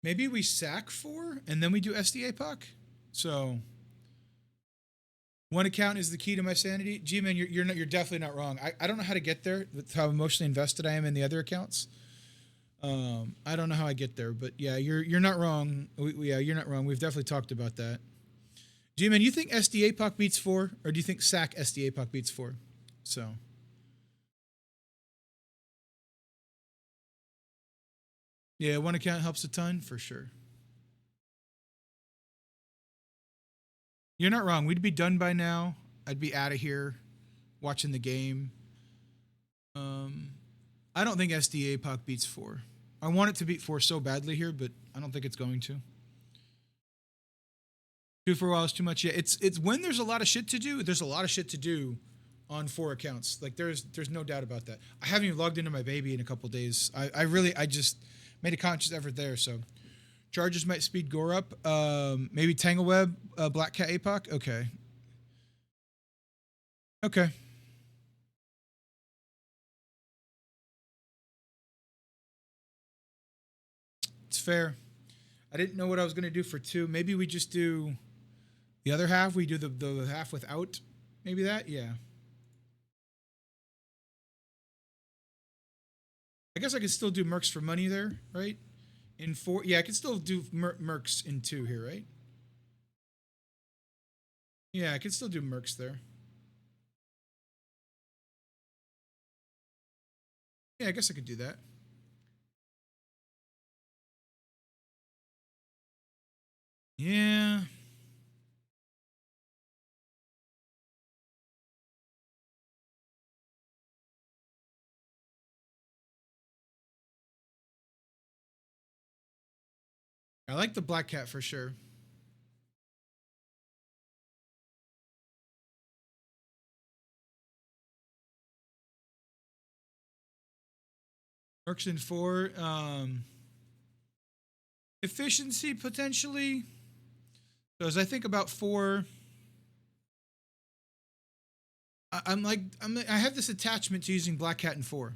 Maybe we sack 4 and then we do SDA puck. So one account is the key to my sanity. G-Man, you're definitely not wrong. I don't know how to get there with how emotionally invested I am in the other accounts. I don't know how I get there, but yeah, you're not wrong. Yeah, you're not wrong. We've definitely talked about that. G-Man, you think SDA puck beats 4, or do you think sack SDA puck beats 4? So. Yeah, one account helps a ton for sure. You're not wrong. We'd be done by now. I'd be out of here watching the game. I don't think SDA puck beats 4. I want it to beat 4 so badly here, but I don't think it's going to. 2 for a while is too much. Yeah, it's when there's a lot of shit to do. There's a lot of shit to do on 4 accounts. Like there's no doubt about that. I haven't even logged into my baby in a couple days. I just made a conscious effort there. So charges might speed Gore up. Maybe Tangleweb, Black Cat APOC. Okay. Okay. It's fair. I didn't know what I was going to do for 2. Maybe we just do the other half. We do the half without. Maybe that? Yeah. I guess I could still do mercs for money there, right? In 4, yeah, I could still do mercs in 2 here, right? Yeah, I could still do mercs there. Yeah, I guess I could do that. Yeah. I like the black cat for sure. Mercs in 4. Efficiency potentially. So as I think about 4, I have this attachment to using Black Cat in 4.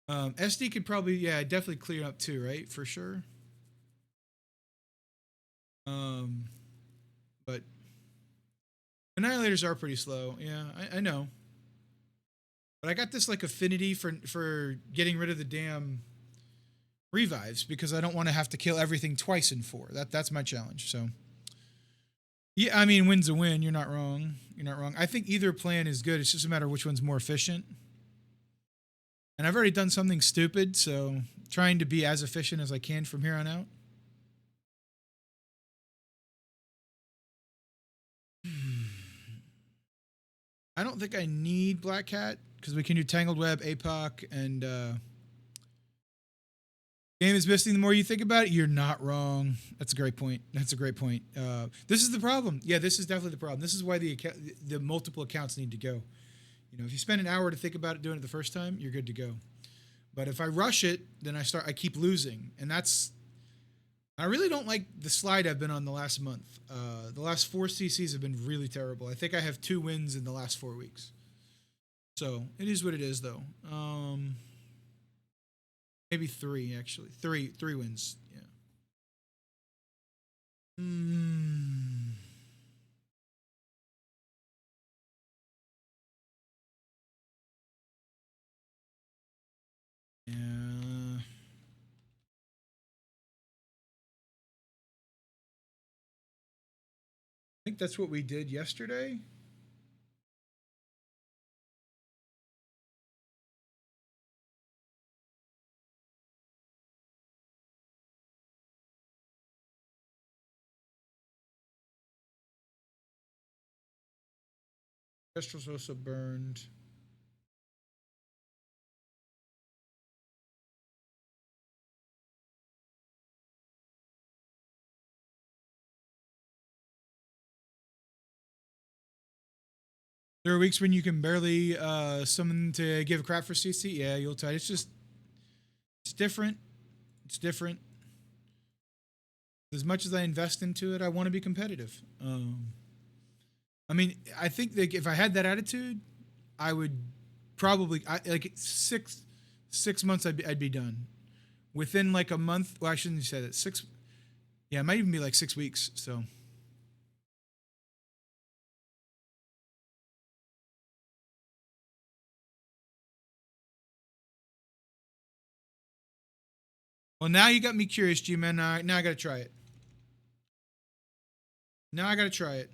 SD could probably, yeah, definitely clear up 2, right? For sure. But Annihilators are pretty slow. Yeah, I know. But I got this like affinity for getting rid of the damn revives because I don't want to have to kill everything twice in 4. That's my challenge. So yeah, I mean, win's a win. You're not wrong. You're not wrong. I think either plan is good. It's just a matter of which one's more efficient. And I've already done something stupid, so trying to be as efficient as I can from here on out. I don't think I need Black Cat because we can do Tangled Web, APOC, and game is missing. The more you think about it, you're not wrong. That's a great point. That's a great point. This is the problem. Yeah, this is definitely the problem. This is why the multiple accounts need to go. You know, if you spend an hour to think about it doing it the first time, you're good to go. But if I rush it, then I keep losing, and I really don't like the slide I've been on the last month. The last 4 CCs have been really terrible. I think I have 2 wins in the last 4 weeks. So it is what it is, though. Maybe 3 actually. 3 wins. Yeah. Yeah. I think that's what we did yesterday. Kestrel's also burned. There are weeks when you can barely summon to give a crap for CC. Yeah, you'll tide. It's different. It's different. As much as I invest into it, I want to be competitive. I mean, I think that if I had that attitude, I would probably like 6 months. I'd be done within like a month. Well, I shouldn't say that. 6. Yeah, it might even be like 6 weeks. So. Well, now you got me curious, G-Man. Now I gotta try it. Now I gotta try it.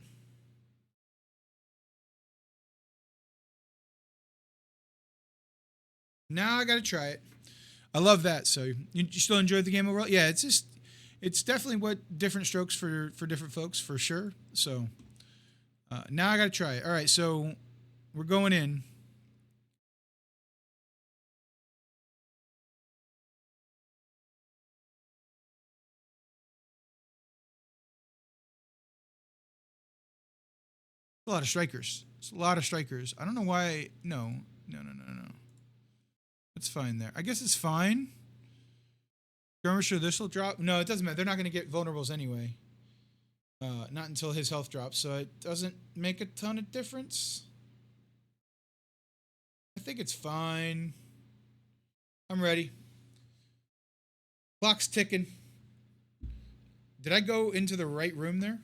Now I gotta try it. I love that. So you still enjoyed the game overall? Yeah, it's definitely what different strokes for different folks for sure. So now I gotta try it. All right, so we're going in. A lot of strikers. It's a lot of strikers. I don't know why. No. It's fine there. I guess it's fine. Skirmisher, this will drop. No, it doesn't matter. They're not going to get vulnerables anyway. Not until his health drops, so it doesn't make a ton of difference. I think it's fine. I'm ready. Clock's ticking. Did I go into the right room there?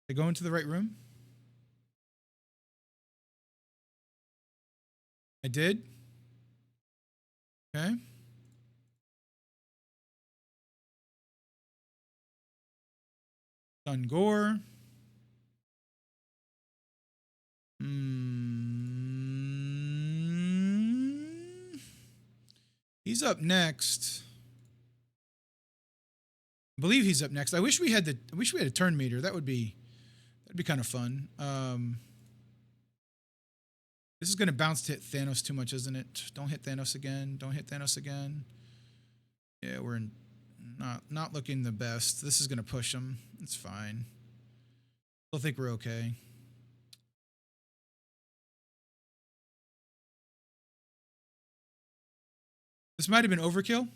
Did I go into the right room? I did? Okay. Stun Gore. He's up next. I believe he's up next. I wish we had a turn meter. That'd be kind of fun. This is gonna bounce to hit Thanos too much, isn't it? Don't hit Thanos again. Don't hit Thanos again. Yeah, we're not looking the best. This is gonna push him. It's fine. Still think we're okay. This might have been overkill.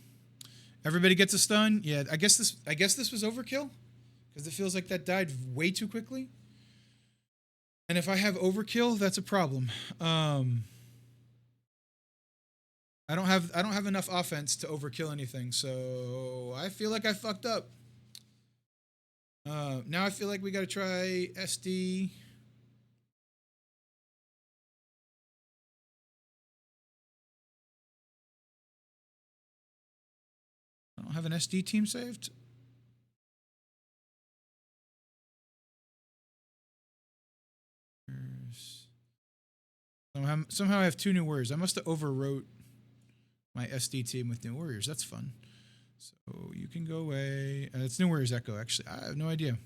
Everybody gets a stun. Yeah, I guess this was overkill because it feels like that died way too quickly. And if I have overkill, that's a problem. I don't have enough offense to overkill anything, so I feel like I fucked up. Now I feel like we got to try SD. I don't have an SD team saved. Somehow I have 2 new warriors. I must have overwrote my SD team with new warriors. That's fun. So you can go away. It's new warriors echo, actually. I have no idea.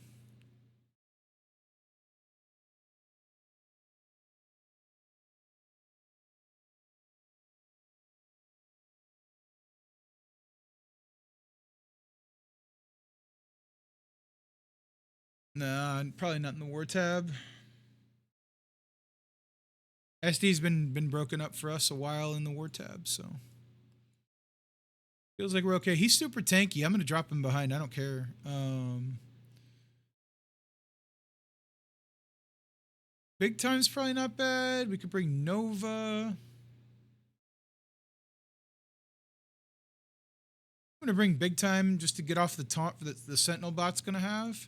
Nah, probably not in the war tab. SD's been broken up for us a while in the war tab, so feels like we're okay. He's super tanky. I'm gonna drop him behind. I don't care. Big time's probably not bad. We could bring Nova. I'm gonna bring big time just to get off the taunt that the Sentinel bot's gonna have.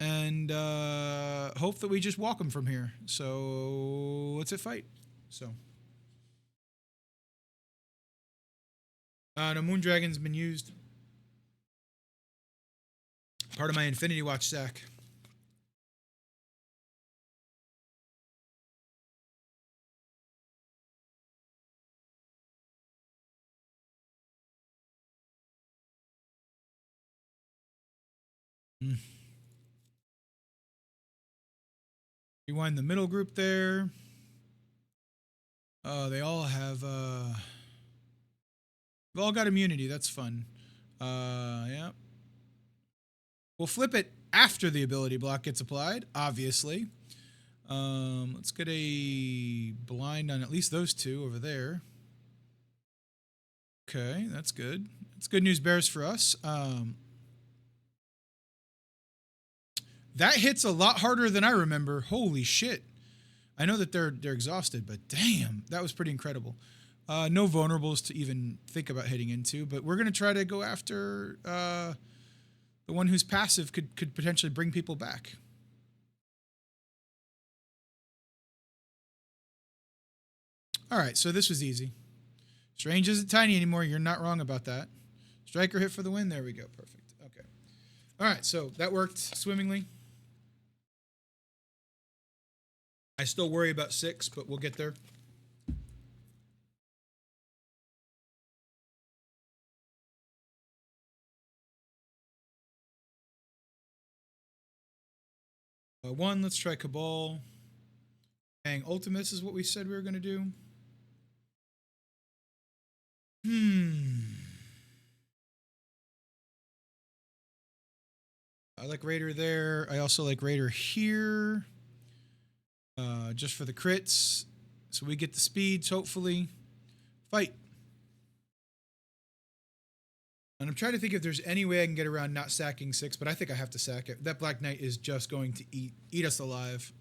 And hope that we just walk him from here. So let's hit fight. So no, Moondragon's been used. Part of my Infinity Watch stack. Rewind the middle group there. They all have they've all got immunity. That's fun. Yeah. We'll flip it after the ability block gets applied, obviously. Let's get a blind on at least those 2 over there. Okay, that's good. That's good news bears for us. That hits a lot harder than I remember. Holy shit. I know that they're exhausted, but damn, that was pretty incredible. No vulnerables to even think about hitting into, but we're going to try to go after the one whose passive could potentially bring people back. All right, so this was easy. Strange isn't tiny anymore. You're not wrong about that. Striker hit for the win. There we go. Perfect. Okay. All right, so that worked swimmingly. I still worry about 6, but we'll get there. One, let's try Cabal. Bang, Ultimates is what we said we were going to do. I like Raider there. I also like Raider here. Just for the crits. So we get the speeds, hopefully. Fight. And I'm trying to think if there's any way I can get around not sacking 6, but I think I have to sack it. That Black Knight is just going to eat us alive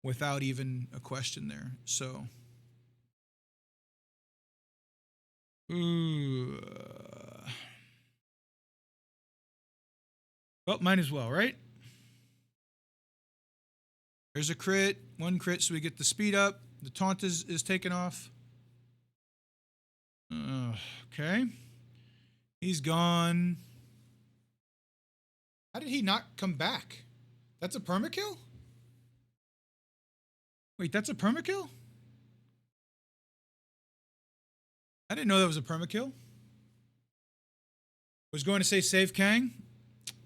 without even a question there. So. Ooh. Well, might as well, right? There's a crit, 1 crit, so we get the speed up. The taunt is taken off. Okay. He's gone. How did he not come back? That's a permakill? Wait, that's a permakill? I didn't know that was a permakill. Was going to say save Kang.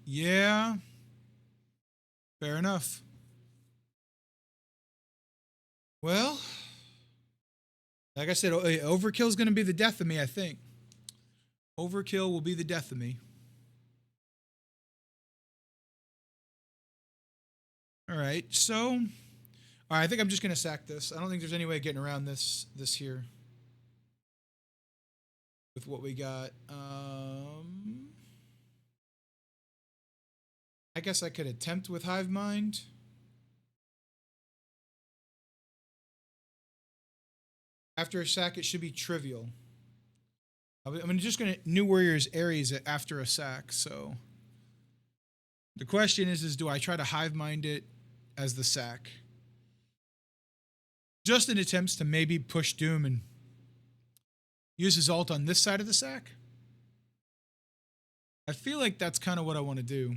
Yeah. Fair enough. Well, like I said, overkill is going to be the death of me, I think. Overkill will be the death of me. All right, so... All right, I think I'm just going to sack this. I don't think there's any way of getting around this here. With what we got. I guess I could attempt with Hive Mind. After a sack, it should be trivial. I'm just going to New Warriors Ares after a sack, so... The question is do I try to Hive Mind it as the sack? Just in attempts to maybe push Doom and use his ult on this side of the sack? I feel like that's kind of what I want to do.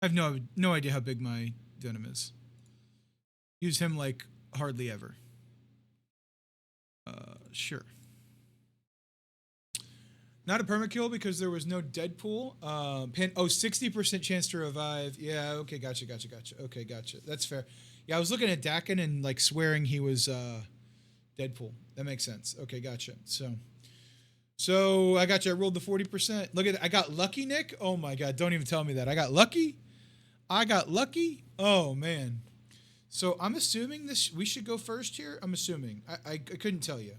I have no idea how big my Venom is. Use him like hardly ever. Sure. Not a permakill because there was no Deadpool. 60% chance to revive. Yeah, okay, gotcha. Okay, gotcha. That's fair. Yeah, I was looking at Dakin and like swearing he was Deadpool. That makes sense. Okay, gotcha. So I got you. I rolled the 40%. Look at that. I got lucky, Nick. Oh my God, don't even tell me that. I got lucky. Oh man. So I'm assuming we should go first here. I'm assuming. I couldn't tell you.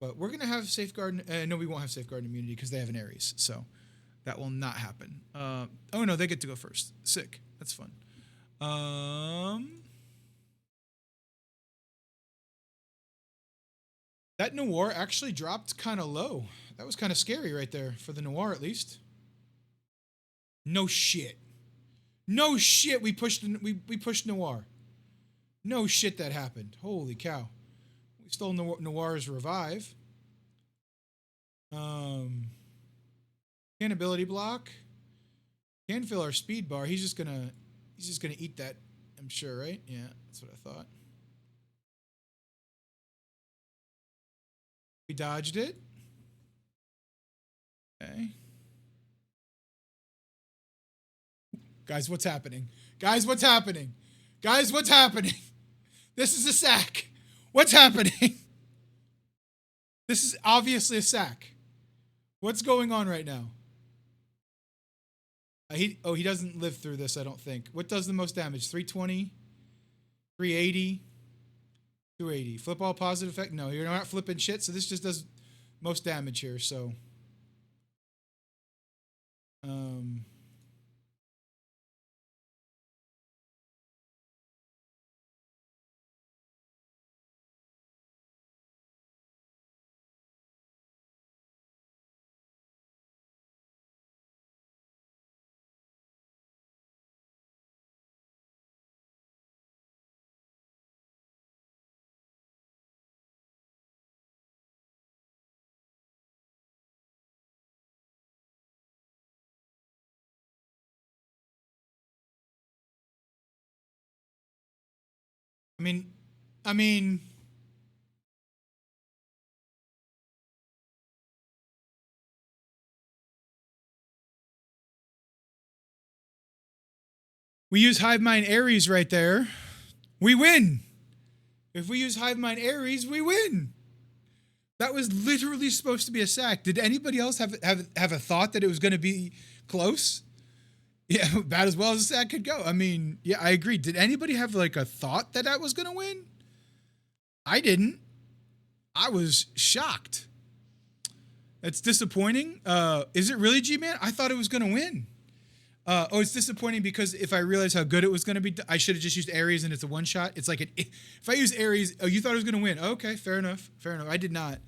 But we're going to have Safeguard. No, we won't have Safeguard immunity because they have an Ares. So that will not happen. Oh, no, they get to go first. Sick. That's fun. That Noir actually dropped kind of low. That was kind of scary right there for the Noir at least. No shit. We pushed Noir. No shit that happened. Holy cow. We stole Noir's revive. Can ability block. Can fill our speed bar. He's just gonna eat that, I'm sure, right? Yeah, that's what I thought. We dodged it. Okay. Guys, what's happening? This is a sack. What's happening? This is obviously a sack. What's going on right now? He doesn't live through this, I don't think. What does the most damage? 320? 380? 280. Flip all positive effect? No, you're not flipping shit, so this just does most damage here, so... I mean, we use Hive Mind Ares right there. We win. If we use Hive Mind Ares, we win. That was literally supposed to be a sack. Did anybody else have a thought that it was going to be close? Yeah, about as well as a sack could go. I mean, yeah, I agree. Did anybody have like a thought that was going to win? I didn't. I was shocked. That's disappointing. Is it really, G-Man? I thought it was going to win. Oh, it's disappointing because if I realized how good it was going to be, I should have just used Ares and it's a one shot. It's like if I use Ares, oh, you thought I was going to win? Okay, fair enough. Fair enough. I did not.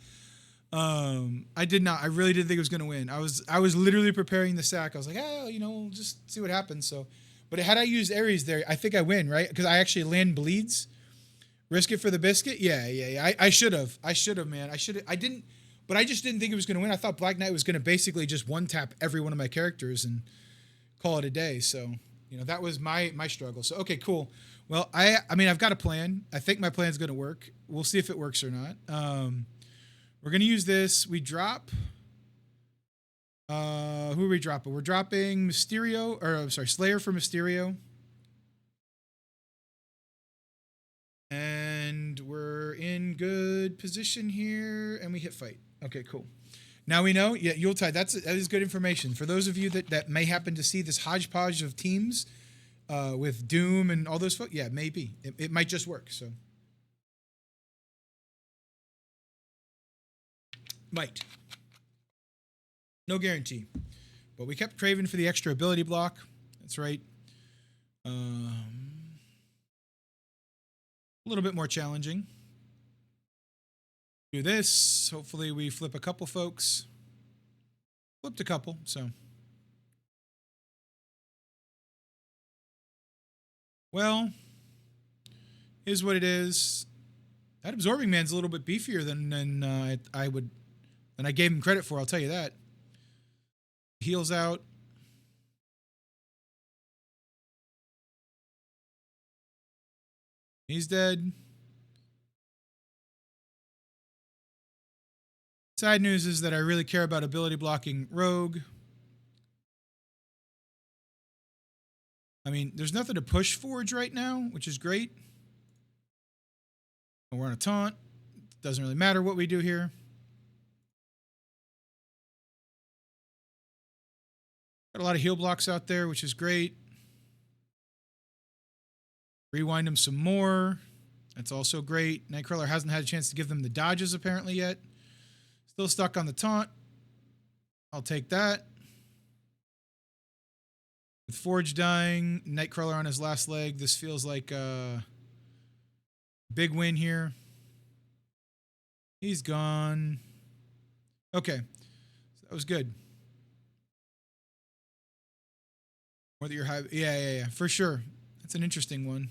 I did not. I really did think it was going to win. I was literally preparing the sack. I was like, oh, we'll just see what happens. So, but had I used Ares there, I think I win, right? Because I actually land bleeds, risk it for the biscuit. Yeah. I should have. Man. I didn't. But I just didn't think it was going to win. I thought Black Knight was going to basically just one tap every one of my characters and call it a day. So, that was my struggle. So, okay, cool. Well, I mean, I've got a plan. I think my plan's going to work. We'll see if it works or not. We're going to use this. We drop, who are we dropping? We're dropping Mysterio, or I'm sorry, Slayer for Mysterio. And we're in good position here, and we hit fight. Okay, cool. Now we know, yeah, Yuletide, that is good information. For those of you that may happen to see this hodgepodge of teams with Doom and all those folks, yeah, maybe. It might just work, so. Might. No guarantee. But we kept craving for the extra ability block. That's right. A little bit more challenging. Do this. Hopefully we flip a couple folks. Flipped a couple, so. Well, is what it is. That Absorbing Man's a little bit beefier than I gave him credit for, I'll tell you that. Heals out. He's dead. Side news is that I really care about ability blocking Rogue. I mean, there's nothing to push Forge right now, which is great. We're on a taunt. Doesn't really matter what we do here. Got a lot of heal blocks out there, which is great. Rewind them some more. That's also great. Nightcrawler hasn't had a chance to give them the dodges apparently yet. Still stuck on the taunt. I'll take that. With Forge dying, Nightcrawler on his last leg, this feels like a big win here. He's gone. Okay. That was good. More that you're high. Yeah. For sure. That's an interesting one.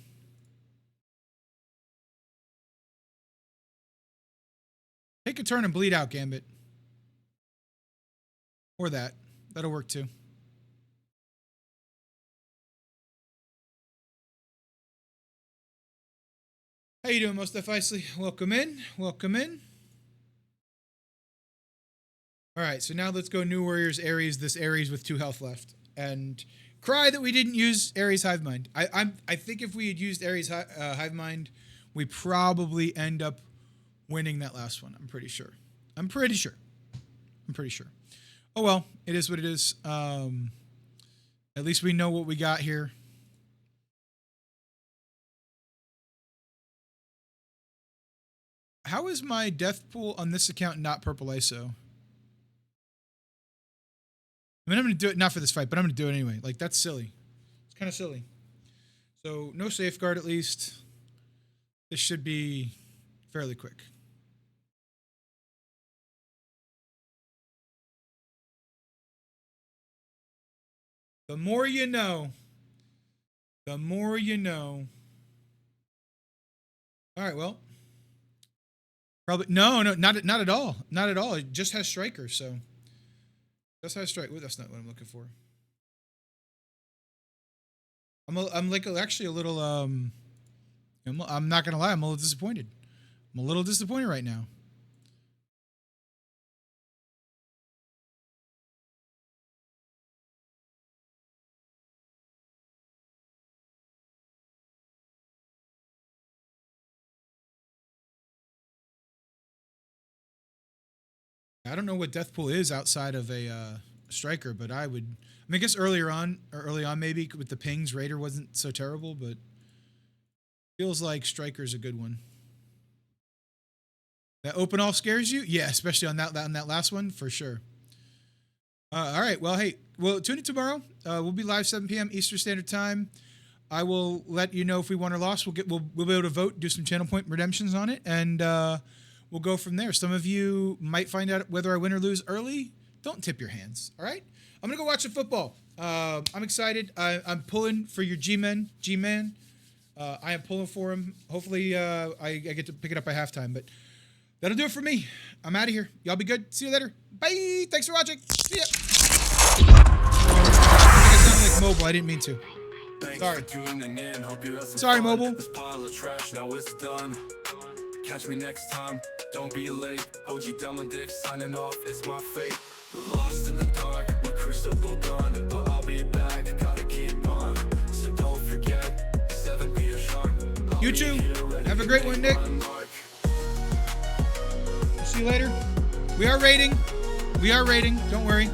Take a turn and bleed out, Gambit. Or that. That'll work too. How you doing, Mostaf Isley? Welcome in. Welcome in. All right, so now let's go New Warriors Ares. This Ares with 2 health left, and cry that we didn't use Ares Hive Mind. I think if we had used Ares Hive Mind, we probably end up winning that last one. I'm pretty sure. Oh well, it is what it is. At least we know what we got here. How is my death pool on this account not purple ISO? I mean, I'm going to do it not for this fight, but I'm going to do it anyway. Like, that's silly. It's kind of silly. So, no safeguard at least. This should be fairly quick. The more you know. The more you know. All right, well. Probably no, not at all. Not at all. It just has Striker, so just has Strike. Well, that's not what I'm looking for. I'm like actually a little I'm not gonna lie, I'm a little disappointed. I'm a little disappointed right now. I don't know what Death Pool is outside of a Striker, but I mean, I guess early on maybe with the pings, Raider wasn't so terrible, but feels like Striker's a good one. That open off scares you? Yeah, especially on that last one, for sure. All right. Well, hey, well, tune in tomorrow. We'll be live 7 p.m. Eastern Standard Time. I will let you know if we won or lost. We'll be able to vote, do some channel point redemptions on it, and we'll go from there. Some of you might find out whether I win or lose early. Don't tip your hands. All right. I'm gonna go watch the football. I'm excited. I'm pulling for your G-Man. I am pulling for him. Hopefully, I get to pick it up by halftime. But that'll do it for me. I'm out of here. Y'all be good. See you later. Bye. Thanks for watching. See ya. I sound like mobile. I didn't mean to. Sorry. Sorry, mobile. This pile of trash, now it's done. Catch me next time. Don't be late. OG Dominic signing off. It's my fate. Lost in the dark with crucible gone, but I'll be back. Gotta keep on. So don't forget. 7 Peter sharp. You too. Have a great one, Nick. See you later. We are rating. Don't worry.